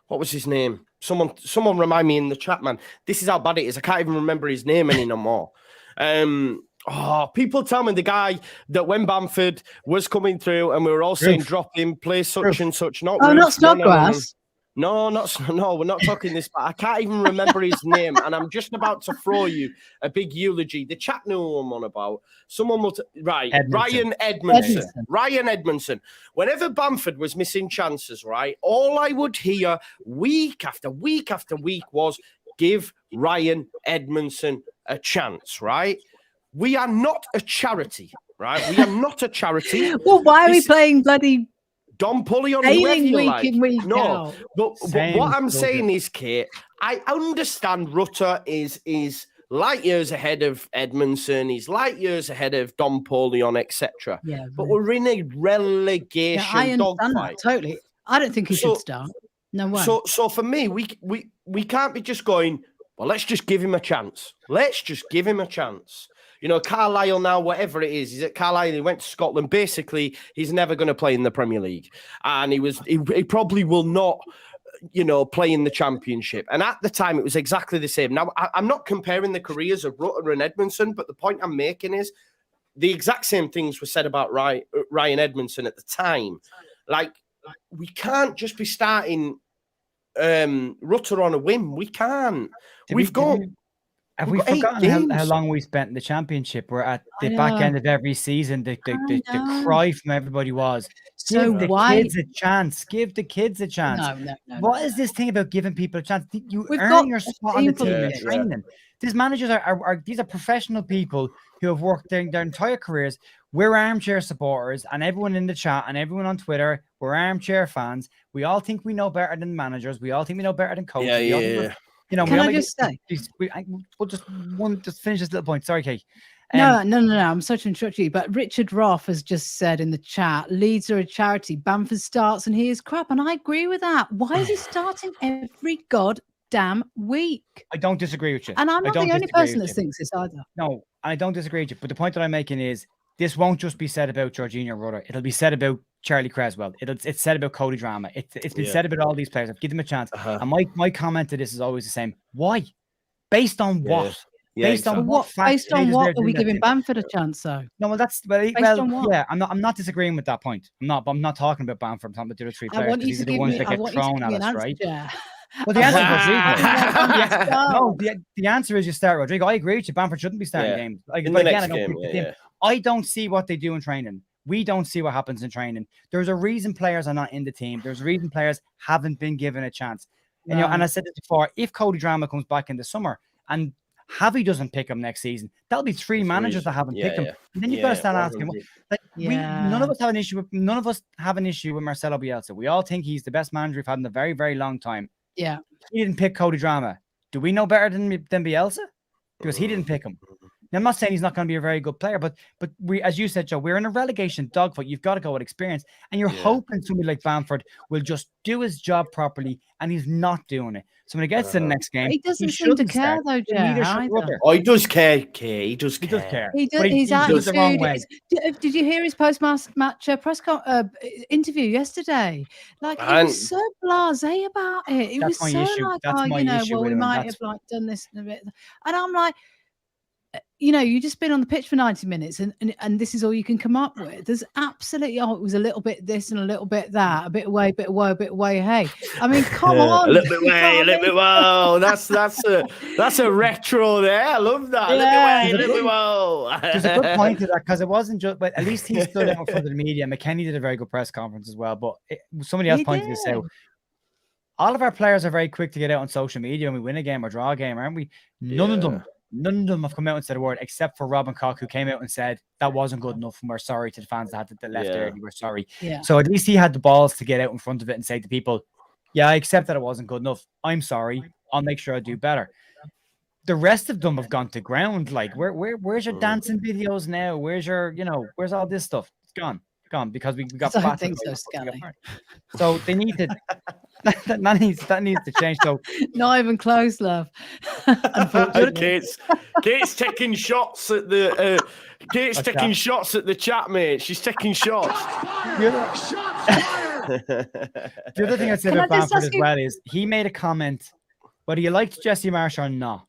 C: What was his name? Someone remind me in the chat, man. This is how bad it is. I can't even remember his name anymore. People tell me the guy that when Bamford was coming through and we were all saying drop him, play such and such. Not
D: Snodgrass.
C: No, we're not talking this, but I can't even remember his name, and I'm just about to throw you a big eulogy. The chat knew who I'm on about. Someone will Ryan Edmondson. Whenever Bamford was missing chances, right, all I would hear week after week after week was give Ryan Edmondson a chance, right? We are not a charity, right? We are not a charity.
D: Well, why are we playing bloody
C: Don Pullion, whoever you like.
D: No,
C: but what I'm saying is, Kate, I understand Rutter is light years ahead of Edmondson. He's light years ahead of Don Pullion, etc.
D: Yeah,
C: but we're in a relegation dogfight.
D: Totally. I don't think he should start. No way.
C: So for me, we can't be just going, well, let's just give him a chance. Carlisle now, whatever it is, he's at Carlisle. He went to Scotland. Basically, he's never going to play in the Premier League, and he probably will not, play in the Championship. And at the time, it was exactly the same. Now, I'm not comparing the careers of Rutter and Edmondson, but the point I'm making is the exact same things were said about Ryan Edmondson at the time. Like, we can't just be starting Rutter on a whim. We can't.
A: Have
C: We've
A: we
C: got 8
A: forgotten how
C: games.
A: long we spent in the championship? We're at the
D: I
A: back
D: know.
A: end of every season. The
D: know.
A: cry from everybody was,
D: So
A: give the
D: why?
A: kids a chance. Give the kids a chance.
D: No.
A: What is this thing about giving people a chance? You
D: We've
A: earn
D: got
A: your
D: a
A: spot on the
D: team full
A: team
D: of
A: in
D: kids.
A: training. These managers are these are professional people who have worked their entire careers. We're armchair supporters, and everyone in the chat and everyone on Twitter, we're armchair fans. We all think we know better than managers. We all think we know better than coaches.
C: Yeah.
A: You know,
D: Can I just say?
A: We'll just finish this little point. Sorry, Kate.
D: No. I'm sorry to interrupt you, but Richard Roth has just said in the chat, Leeds are a charity. Bamford starts and he is crap. And I agree with that. Why is he starting every goddamn week?
A: I don't disagree with you.
D: And I'm not the only person that thinks this either.
A: No, I don't disagree with you. But the point that I'm making is this won't just be said about Jorginho Rudder. It'll be said about Charlie Creswell. It's said about Cody Drama. It's been said about all these players. Give them a chance. And my comment to this is always the same. Why? Based on what? Based on what?
D: Based on what are we giving Bamford a chance though?
A: No, well, yeah. I'm not disagreeing with that point. I'm not talking about Bamford. I'm talking about the other 3 players. These are the ones that get thrown at us, right? Well, the answer is Rodrigo. The answer is you start Rodrigo. I agree with you. Bamford shouldn't be starting games. But again, I don't see what they do in training. We don't see what happens in training. There's a reason players are not in the team. There's a reason players haven't been given a chance. And, and I said it before, if Cody Drama comes back in the summer and Javi doesn't pick him next season, that'll be 3 managers that haven't picked him. And then you've got to start asking, none of us have an issue with Marcelo Bielsa. We all think he's the best manager we've had in a very, very long time.
D: Yeah.
A: He didn't pick Cody Drama. Do we know better than Bielsa? Because he didn't pick him. Now, I'm not saying he's not going to be a very good player, but we, as you said, Joe, we're in a relegation dogfight. You've got to go with experience, and you're hoping somebody like Bamford will just do his job properly, and he's not doing it. So when he gets to the next game,
D: he doesn't seem to care though, Joe.
C: Oh, he does care. He does care.
D: He's attitude. Did you hear his post-match press interview yesterday? Like, he was so blasé about it. It was so like, well, we might have like done this and a bit, and I'm like, you've just been on the pitch for 90 minutes and this is all you can come up with. There's absolutely, it was a little bit this and a little bit that, a bit away, bit away, a bit away. Hey, I mean, come on.
C: A little bit away, a little bit whoa. That's a retro there. I love that. A little bit whoa.
A: There's a good point to that because it wasn't just, but at least he stood out in front of the media. McKennie did a very good press conference as well, but somebody else pointed this out. All of our players are very quick to get out on social media when we win a game or draw a game, aren't we? None of them have come out and said a word except for Robin Koch, who came out and said that wasn't good enough and we're sorry to the fans that left early. We're sorry. So at least he had the balls to get out in front of it and say to people, I accept that it wasn't good enough. I'm sorry. I'll make sure I do better. The rest of them have gone to ground. Like, where's your dancing videos now? Where's your, where's all this stuff? It's gone because we got.
D: I don't think so, Scully.
A: So they need to. that needs to change. So
D: not even close, love.
C: Kate's taking shots at the. Kate's taking shots at the chat, mate. She's taking shots.
A: The other thing I'd say about Bamford as well is he made a comment, whether you liked Jesse Marsh or not.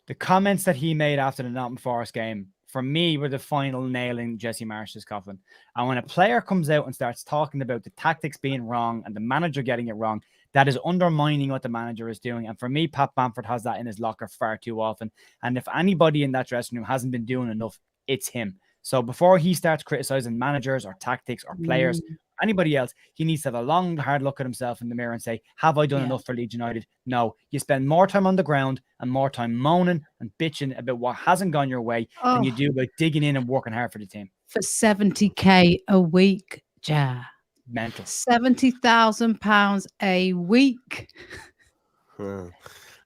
A: The comments that he made after the Nottingham Forest game, for me, were the final nail in Jesse Marsh's coffin. And when a player comes out and starts talking about the tactics being wrong and the manager getting it wrong, that is undermining what the manager is doing. And for me, Pat Bamford has that in his locker far too often. And if anybody in that dressing room hasn't been doing enough, it's him. So before he starts criticizing managers or tactics or players, anybody else, he needs to have a long, hard look at himself in the mirror and say, have I done enough for Leeds United? No. You spend more time on the ground and more time moaning and bitching about what hasn't gone your way than you do about digging in and working hard for the team.
D: For 70k a week, Ja.
A: Mental.
D: £70,000 a week.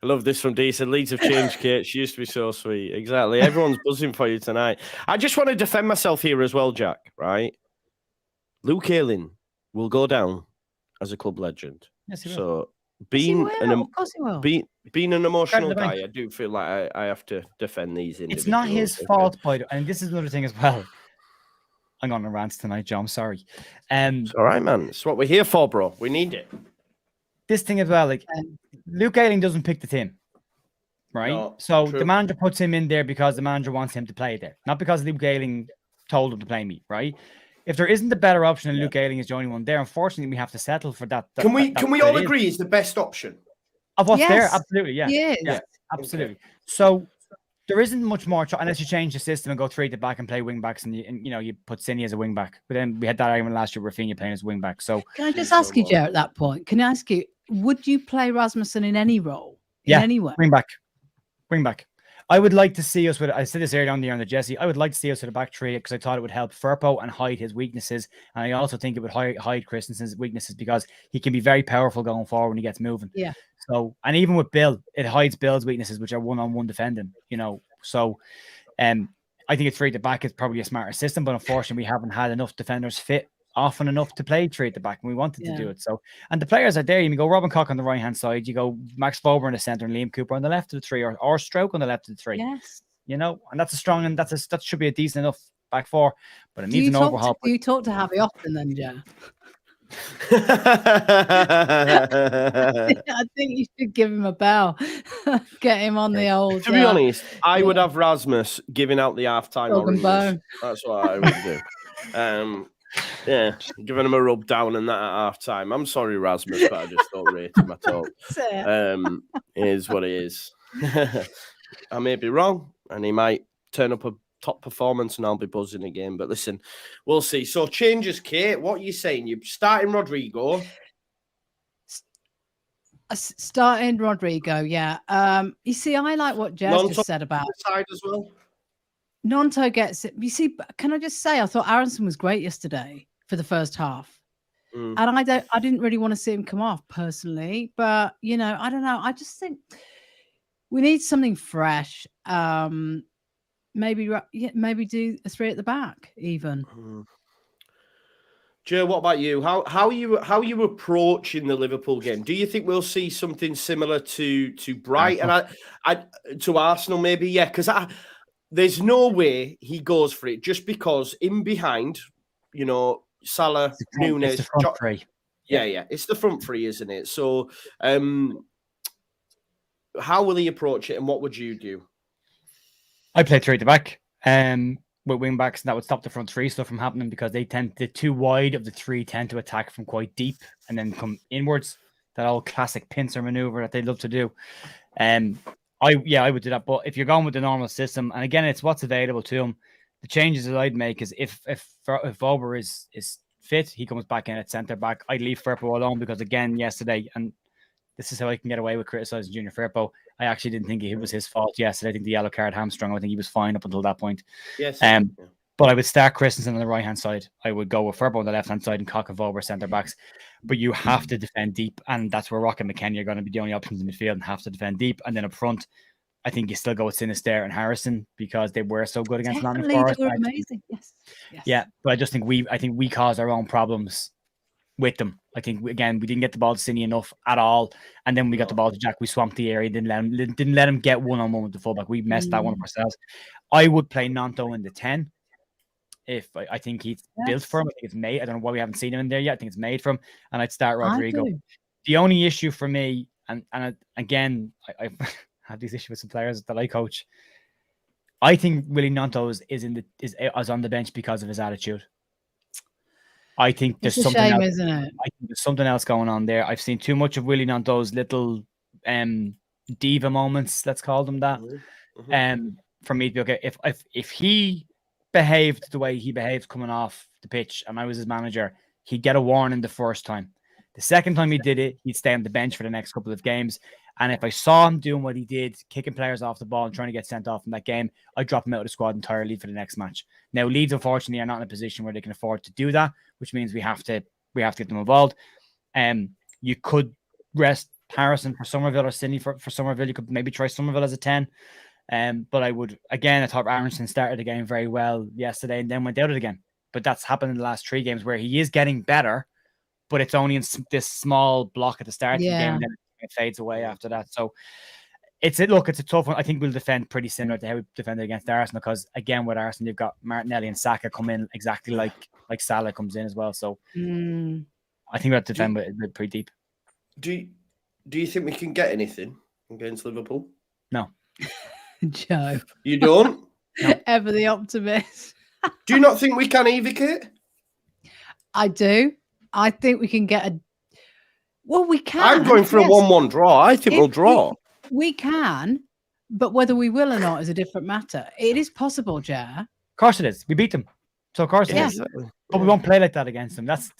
C: I love this from D. He said, Leeds have changed, Kate. She used to be so sweet. Exactly. Everyone's buzzing for you tonight. I just want to defend myself here as well, Jack, right? Luke Ayling will go down as a club legend.
A: Yes, he will.
C: So being an emotional guy, I do feel like I have to defend these individuals.
A: It's not his fault, and this is another thing as well. I'm going to rant tonight, Joe. I'm sorry.
C: It's all right, man. It's what we're here for, bro. We need it.
A: This thing as well, like Luke Ayling doesn't pick the team, right? No, so the manager puts him in there because the manager wants him to play there, not because Luke Ayling told him to play me, right? If there isn't a better option and Luke Ayling is the only one there, unfortunately, we have to settle for that.
C: Can we all agree is the best option?
A: Of what's there? Absolutely, yeah.
D: Yeah,
A: absolutely. Okay. So There isn't much more unless you change the system and go 3 at the back and play wing backs, and you put Cine as a wing back. But then we had that argument last year, Rafinha playing as wing back. So
D: can I just ask you, Joe, at that point? Can I ask you, would you play Rasmussen in any role? In any way?
A: Wing back. I would like to see us with. I said this earlier on the year on the Jesse. I would like to see us with a back three because I thought it would help Firpo and hide his weaknesses, and I also think it would hide Christensen's weaknesses because he can be very powerful going forward when he gets moving.
D: Yeah.
A: So, and even with Bill, it hides Bill's weaknesses, which are one-on-one defending. So, I think it's 3 at the back is probably a smarter system, but unfortunately, we haven't had enough defenders fit often enough to play 3 at the back, and we wanted to do it. So, and the players are there. You can go Robin Koch on the right hand side, you go Max Bober in the center, and Liam Cooper on the left of the 3, or Stroke on the left of the 3.
D: Yes,
A: and that's a strong, and that should be a decent enough back 4, but it needs an overhaul.
D: Do you talk to Javi often then, Joe? I think you should give him a bell. Get him on the old.
C: To be honest, I would have Rasmus giving out the half-time oranges. That's what I would do. Yeah, giving him a rub down and that at half-time. I'm sorry, Rasmus, but I just don't rate him at all. It is what it is. I may be wrong, and he might turn up a top performance and I'll be buzzing again. But listen, we'll see. So changes, Kate. What are you saying? You're starting Rodrigo.
D: Starting Rodrigo, yeah. You see, I like what Jez just said about
C: side as well.
D: Nonto gets it. You see, can I just say, I thought Aronson was great yesterday for the first half. And I didn't really want to see him come off personally, but I don't know. I just think we need something fresh. Maybe do a 3 at the back even.
C: Joe, what about you? How are you approaching the Liverpool game? Do you think we'll see something similar to Brighton and to Arsenal maybe? Yeah, because there's no way he goes for it just because in behind, Salah, Nunes,
A: it's the front 3.
C: Yeah, it's the front 3, isn't it? So, how will he approach it, and what would you do?
A: I play 3 at the back, with wing backs, and that would stop the front 3 stuff from happening because the 2 wide of the 3 tend to attack from quite deep and then come inwards. That old classic pincer maneuver that they love to do. I would do that. But if you're going with the normal system, and again, it's what's available to him. The changes that I'd make is if Bober is fit, he comes back in at centre back. I'd leave Firpo alone because again, yesterday, and this is how I can get away with criticizing Junior Firpo. I actually didn't think it was his fault yesterday. I think the yellow card hamstrung. I think he was fine up until that point.
C: Yes.
A: But I would start Christensen on the right hand side. I would go with Firpo on the left hand side and Koch and Bober centre backs. But you have to defend deep, and that's where Rock and McKennie are going to be the only options in midfield and have to defend deep. And then up front, I think you still go with Sinister and Harrison because they were so good against Nottingham Forest.
D: They were amazing. Yes.
A: Yeah, but I think we caused our own problems with them. I think we didn't get the ball to Cine enough at all, and then we got the ball to Jack. We swamped the area, didn't let him get one-on-one with the fullback. We messed that one up ourselves. I would play Nonto in the 10. If I think he's built for him, I think it's made. I don't know why we haven't seen him in there yet. I think it's made for him, and I'd start Rodrigo. The only issue for me, and again, I've had these issues with some players that I coach. I think Willie Nonto is on the bench because of his attitude. I think there's something else,
D: isn't it?
A: I think there's something else going on there. I've seen too much of Willie Nonto's little diva moments. Let's call them that. For me to be okay, if he behaved the way he behaved coming off the pitch and I was his manager, he'd get a warning the first time. The second time he did it, he'd stay on the bench for the next couple of games. And if I saw him doing what he did, kicking players off the ball and trying to get sent off in that game, I'd drop him out of the squad entirely for the next match. Now, Leeds, unfortunately, are not in a position where they can afford to do that, which means we have to get them involved. You could rest Harrison for Somerville or Sidney for Somerville. You could maybe try Somerville as a 10. But I thought Aronson started the game very well yesterday and then went out of the game. But that's happened in the last 3 games where he is getting better, but it's only in this small block at the start of the game and then it fades away after that. So it's a tough one. I think we'll defend pretty similar to how we defended against Arsenal because again with Arsenal you've got Martinelli and Saka come in exactly like Salah comes in as well. So I think we have to defend with pretty deep.
C: Do you think we can get anything against Liverpool?
A: No.
D: Joe.
C: You don't?
A: No.
D: Ever the optimist.
C: Do you not think we can either, Kate?
D: I do. I think we can get we can.
C: I'm going for a 1-1 draw. I think we'll draw.
D: We can, but whether we will or not is a different matter. It is possible, Jar.
A: Of course it is. We beat them. So of course it is.
C: Exactly.
A: But we won't play like that against them. That's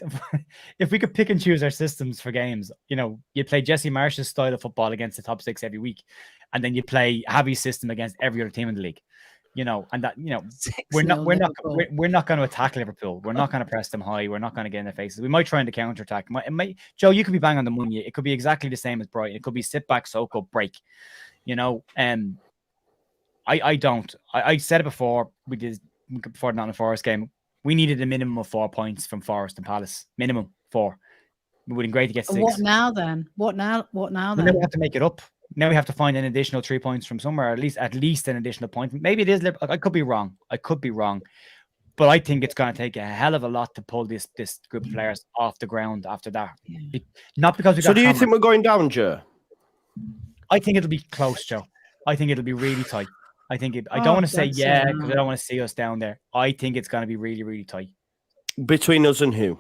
A: if we could pick and choose our systems for games, you play Jesse Marsh's style of football against the top 6 every week, and then you play Javi's system against every other team in the league. And that we're not going to attack Liverpool. We're not going to press them high. We're not going to get in their faces. We might try the counter attack. Joe, you could be bang on the money. It could be exactly the same as Brighton. It could be sit back, soak up, break. I don't. I said it before. We did before the Nottingham Forest game. We needed a minimum of 4 points from Forest and Palace. Minimum 4. It would have been great to get 6.
D: What now then? What now then?
A: Now we have to make it up. Now we have to find an additional 3 points from somewhere, at least an additional point. Maybe it is. I could be wrong. But I think it's going to take a hell of a lot to pull this group of players off the ground after that.
D: Yeah.
A: Not because we got.
C: So do you think we're going down, Joe?
A: I think it'll be close, Joe. I think it'll be really tight. I don't want to say because I don't want to see us down there. I think it's going to be really, really tight.
C: Between us and who?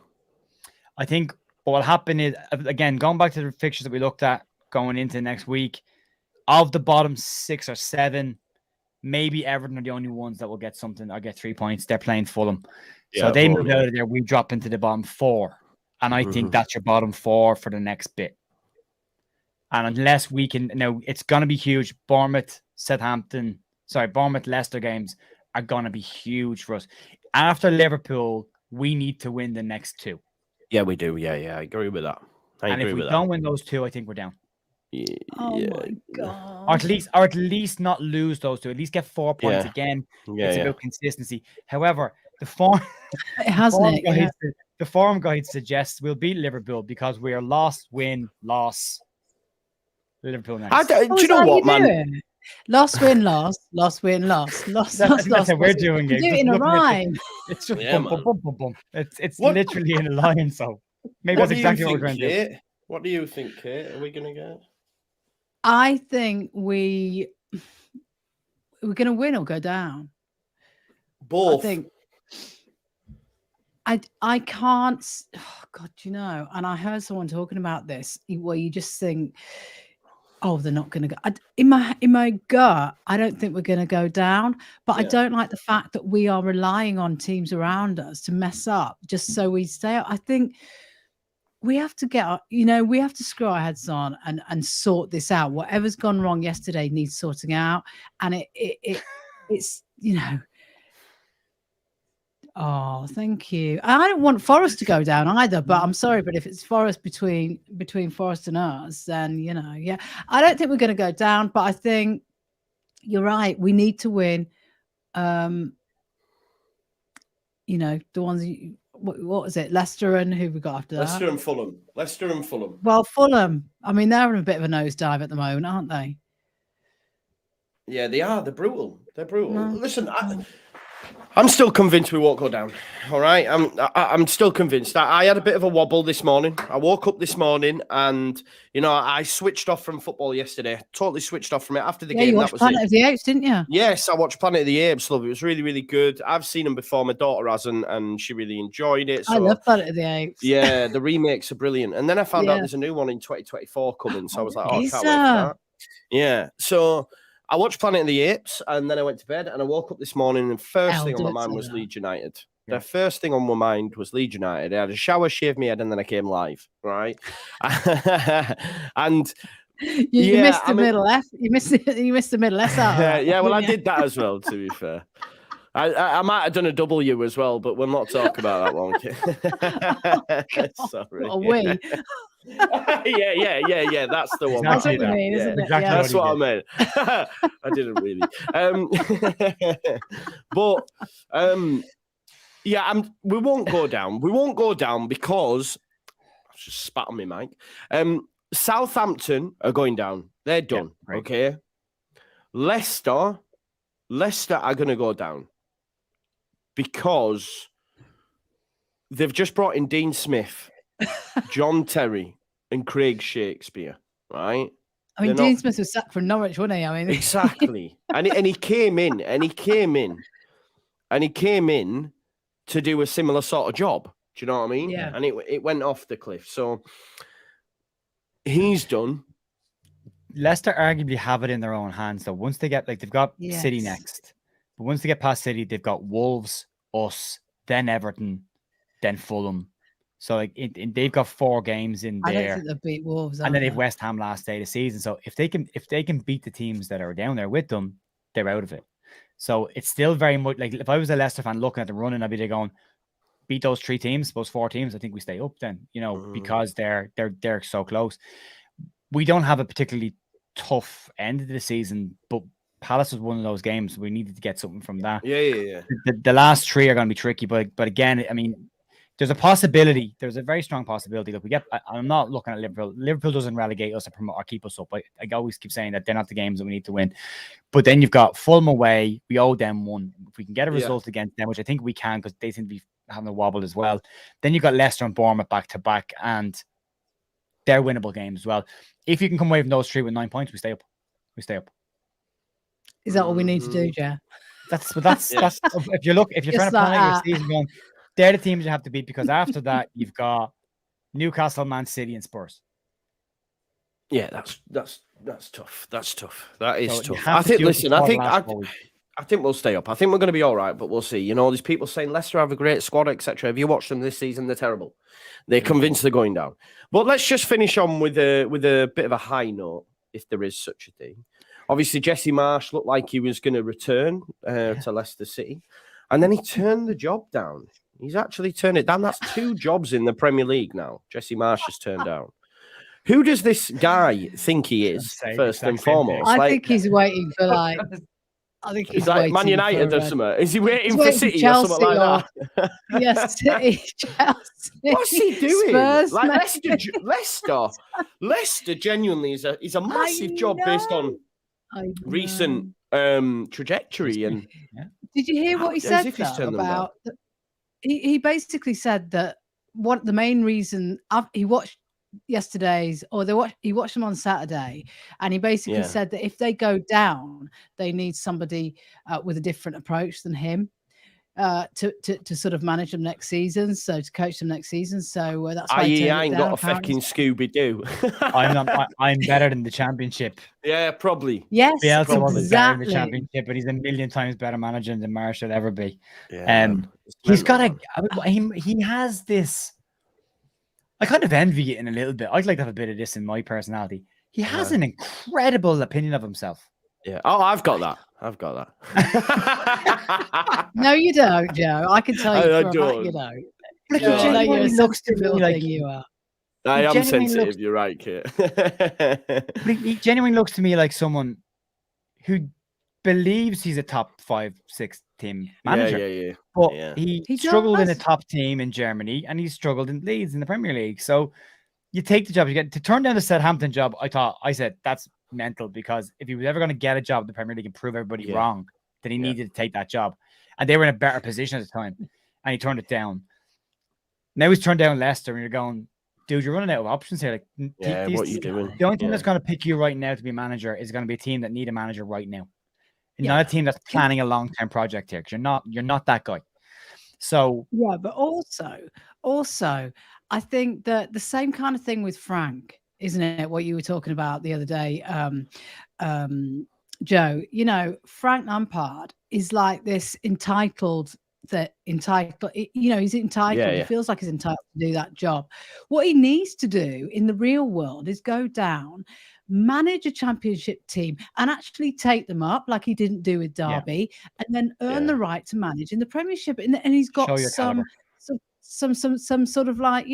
A: I think what will happen is, again, going back to the fixtures that we looked at going into next week, of the bottom 6 or 7, maybe Everton are the only ones that will get something or get 3 points. They're playing Fulham. So they move out of there. We drop into the bottom 4. And I think that's your bottom 4 for the next bit. And unless we can, it's going to be huge. Bournemouth, Leicester games are going to be huge for us. After Liverpool, we need to win the next 2.
C: Yeah, we do. Yeah, I agree with that.
A: And if we don't win those 2, I think we're down.
C: Yeah.
D: My God.
A: Or at least not lose those 2. At least get 4 points again. It's about consistency. However, the form guide suggests we'll beat Liverpool because we are loss, win, loss. Liverpool next.
C: Do you know what, man?
D: Loss, win, loss, loss, win, loss, loss, loss,
A: that's how we're doing it.
D: Do it in a rhyme.
A: It's just boom. It's literally in a line. So maybe that's exactly what we're going to do.
C: What do you think, Kate? Are we going to get?
D: I think we're going to win or go down.
C: Both.
D: I think I can't. Oh God, and I heard someone talking about this where you just think, oh, they're not going to go. In my gut, I don't think we're going to go down, but I don't like the fact that we are relying on teams around us to mess up just so we stay up. I think we have to we have to screw our heads on and sort this out. Whatever's gone wrong yesterday needs sorting out. And it's, oh, thank you. I don't want Forest to go down either, but I'm sorry. But if it's Forest between Forest and us, then, I don't think we're going to go down, but I think you're right. We need to win. The ones what was it? Leicester and who we got after that?
C: Leicester and Fulham.
D: Well, Fulham. I mean, they're in a bit of a nosedive at the moment, aren't they?
C: Yeah, they are. They're brutal.
D: No.
C: Listen, I'm still convinced we won't go down. All right, I'm still convinced. I had a bit of a wobble this morning. I woke up this morning and I switched off from football yesterday. Totally switched off from it after the game.
D: You watched Planet of the Apes, didn't you?
C: Yes, I watched Planet of the Apes. Love it. It was really, really good. I've seen them before. My daughter hasn't, and she really enjoyed it. So,
D: I love Planet of the Apes.
C: Yeah, the remakes are brilliant. And then I found out there's a new one in 2024 coming. So I was like, I can't wait for that. Yeah. So I watched Planet of the Apes and then I went to bed and I woke up this morning and the first thing on my mind was Leeds United. The first thing on my mind was Leeds United. I had a shower, shaved my head, and then I came live, right? And
D: you missed the middle S. You missed the middle S out.
C: Yeah, well, I did that as well, to be fair. I might have done a W as well, but we'll not talk about that one. Sorry.
D: What a wee.
C: Yeah. That's the one.
D: That's what you mean, isn't it?
C: Exactly that's what I meant. I didn't really. We won't go down. We won't go down because I just spat on me mic. Southampton are going down. They're done. Yeah, okay. Leicester are going to go down because they've just brought in Dean Smith, John Terry, and Craig Shakespeare, right?
D: I mean, Dean Smith was sacked from Norwich, wasn't he? I mean,
C: exactly. and he came in to do a similar sort of job. Do you know what I mean?
D: Yeah.
C: And it went off the cliff. So he's done.
A: Leicester arguably have it in their own hands. So once they get they've got City
D: Yes.
A: next, but once they get past City, they've got Wolves, us, then Everton, then Fulham. So they've got 4 games in
D: I don't
A: there,
D: think they'll beat Wolves.
A: and then they've West Ham last day of the season. So if they can beat the teams that are down there with them, they're out of it. So it's still very much like if I was a Leicester fan looking at the running, I'd be there going, beat those 3 teams, those 4 teams. I think we stay up then, because they're so close. We don't have a particularly tough end of the season, but Palace was one of those games we needed to get something from that.
C: Yeah.
A: The last 3 are going to be tricky, but again, I mean, there's a possibility. There's a very strong possibility. Look, I'm not looking at Liverpool. Liverpool doesn't relegate us or promote or keep us up. I always keep saying that they're not the games that we need to win. But then you've got Fulham away. We owe them 1. If we can get a result against them, which I think we can, because they seem to be having a wobble as well. Then you've got Leicester and Bournemouth back to back, and they're winnable games as well. If you can come away from those 3 with 9 points, we stay up. We stay up.
D: Is that what we need to do, Joe?
A: That's if you're trying to plan out your season going, they're the teams you have to beat, because after that you've got Newcastle, Man City, and Spurs.
C: Yeah, that's tough. That's tough. That is tough.
A: I think
C: we'll stay up. I think we're going to be all right, but we'll see. These people saying Leicester have a great squad, etc. Have you watched them this season? They're terrible. They're convinced they're going down. But let's just finish on with a bit of a high note, if there is such a thing. Obviously, Jesse Marsch looked like he was going to return to Leicester City, and then he turned the job down. He's actually turned it down. That's 2 jobs in the Premier League now. Jesse Marsch has turned down. Who does this guy think he is, first and foremost?
D: I think he's waiting for I think he's
C: like Man United or something. Is he waiting for City or something like that?
D: Yes, City, Chelsea.
C: What's he doing?
D: Spurs,
C: like Leicester genuinely is a massive job based on recent trajectory. And
D: did you hear what he said about? He basically said that what the main reason he watched yesterday's, he watched them on Saturday, and he basically said that if they go down, they need somebody with a different approach than him to sort of manage them next season, so to coach them next season. So that's why
C: I ain't got a fucking Scooby Doo.
A: I'm better than the Championship.
C: Yeah, probably.
D: Yes,
A: Bielsa was better in the Championship, but he's a million times better manager than Marsch will ever be. He's got he has this. I kind of envy it in a little bit. I'd like to have a bit of this in my personality. He has an incredible opinion of himself.
C: Yeah. Oh, I've got that.
D: No, you don't, Joe. I can tell you you don't. You're a sensitive thing, you are.
C: I am sensitive. You're right, Kate.
A: But he genuinely looks to me like someone who believes he's a top 5, 6 team manager.
C: Yeah.
A: But he struggled in a top team in Germany, and he struggled in Leeds in the Premier League. So you take the job. You get to turn down the Southampton job. I said that's mental, because if he was ever going to get a job in the Premier League and prove everybody wrong, then he needed to take that job. And they were in a better position at the time, and he turned it down. Now he's turned down Leicester, and you're going, dude, you're running out of options here. Like,
C: what are you doing?
A: The only thing that's going to pick you right now to be a manager is going to be a team that need a manager right now. And not a team that's planning a long-term project here, because you're not that guy. So
D: but also, I think that the same kind of thing with Frank, isn't it? What you were talking about the other day, Joe. Frank Lampard is like this entitled. He's entitled. He feels like he's entitled to do that job. What he needs to do in the real world is go down, manage a Championship team, and actually take them up, like he didn't do with Derby, and then earn the right to manage in the Premiership. And he's got some sort of like,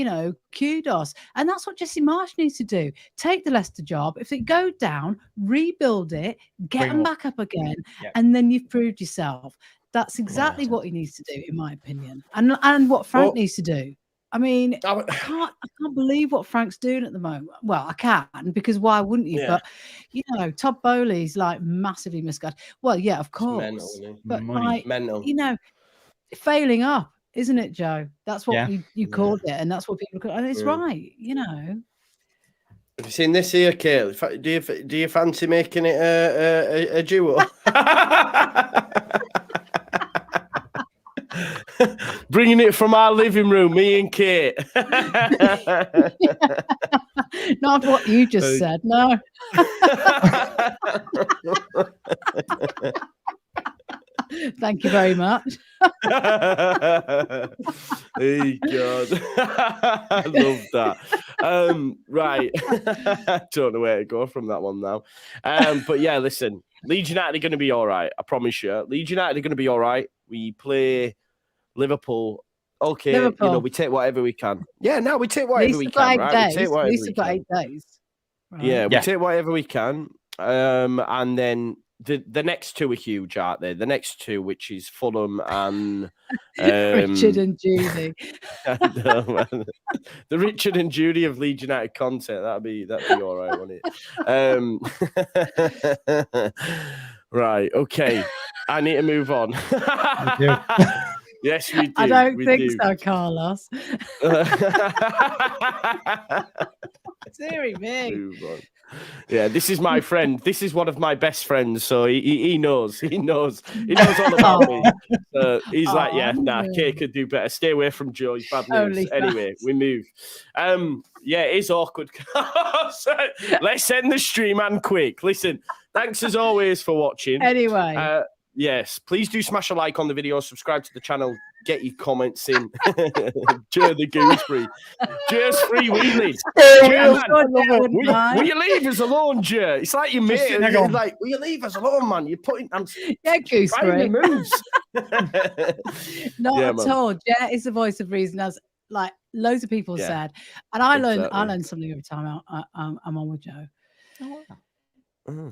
D: kudos. And that's what Jesse Marsch needs to do. Take the Leicester job. If they go down, rebuild it, get them back up again, and then you've proved yourself. That's exactly what he needs to do, in my opinion. And what Frank needs to do. I mean, I can't believe what Frank's doing at the moment. Well, I can, because why wouldn't you?
C: Yeah.
D: But Todd Bowley's like massively misguided. Well, yeah, of course.
C: Mental,
D: but
C: mental.
D: Failing up, isn't it, Joe? That's what you called it, and that's what people call it. And it's right,
C: Have you seen this here, Kate? Do you fancy making it a duo? Bringing it from our living room, me and Kate.
D: Not what you just said. No. Thank you very much.
C: Hey, God. I love that. Right. I don't know where to go from that one now. But yeah, listen, Leeds United are going to be all right. I promise you. Leeds United are going to be all right. We play Liverpool. Okay,
D: Liverpool.
C: you know, we take whatever we can. Yeah, no, we take whatever we can, right? We take whatever we can.
D: 8 days. Right.
C: Yeah, we take whatever we can. And then the next two are huge, aren't they? The next two, which is Fulham and
D: Richard and Judy.
C: The Richard and Judy of Leeds United content. That'd be all right, wouldn't it? Right, okay. I need to move on. Yes, we do.
D: I don't think so, Carlos. Deary me.
C: Move on. Yeah, this is my friend. This is one of my best friends, so he knows. He knows all about me. So he's like, yeah, nah, Kate could do better. Stay away from Joe. He's bad news. Anyway, we move. Yeah, it is awkward. So, let's end the stream and quick. Listen, thanks as always for watching.
D: Anyway.
C: Yes, please do smash a like on the video, subscribe to the channel, get your comments in. Joe the Gooseberry. Joe's free wheelies. Will you leave us alone, Joe? It's like your mate. You're like, will you leave us alone, man? You're putting
D: Gooseberry
C: moves.
D: Not at all. Joe is the voice of reason, as like loads of people said. And I learn something every time I'm on with Joe. Oh, wow.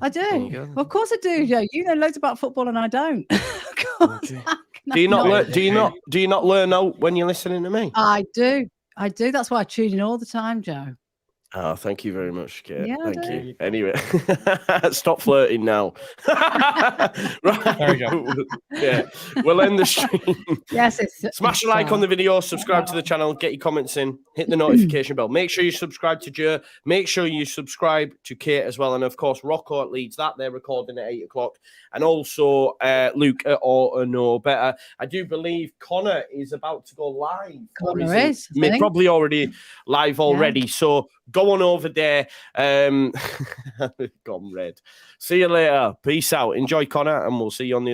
D: I do. Well, of course I do, Joe. You know loads about football and I don't. Of course.
C: Okay. Do you not learn out when you're listening to me?
D: I do. That's why I tune in all the time, Joe.
C: Oh, thank you very much, Kate.
D: Yeah,
C: thank you. Anyway, stop flirting now. Right.
A: There we go.
C: Yeah, we'll end the stream.
D: Yes,
C: Smash a like on the video, subscribe to the channel, get your comments in, hit the notification bell. Make sure you subscribe to Joe. Make sure you subscribe to Kate as well. And of course, Rocco at Leeds, that they're recording at 8 o'clock. And also Luke at Or No Better. I do believe Connor is about to go live.
D: Connor is.
C: Probably already live already. Yeah. So go on over there. Gone red. See you later. Peace out. Enjoy, Connor, and we'll see you on the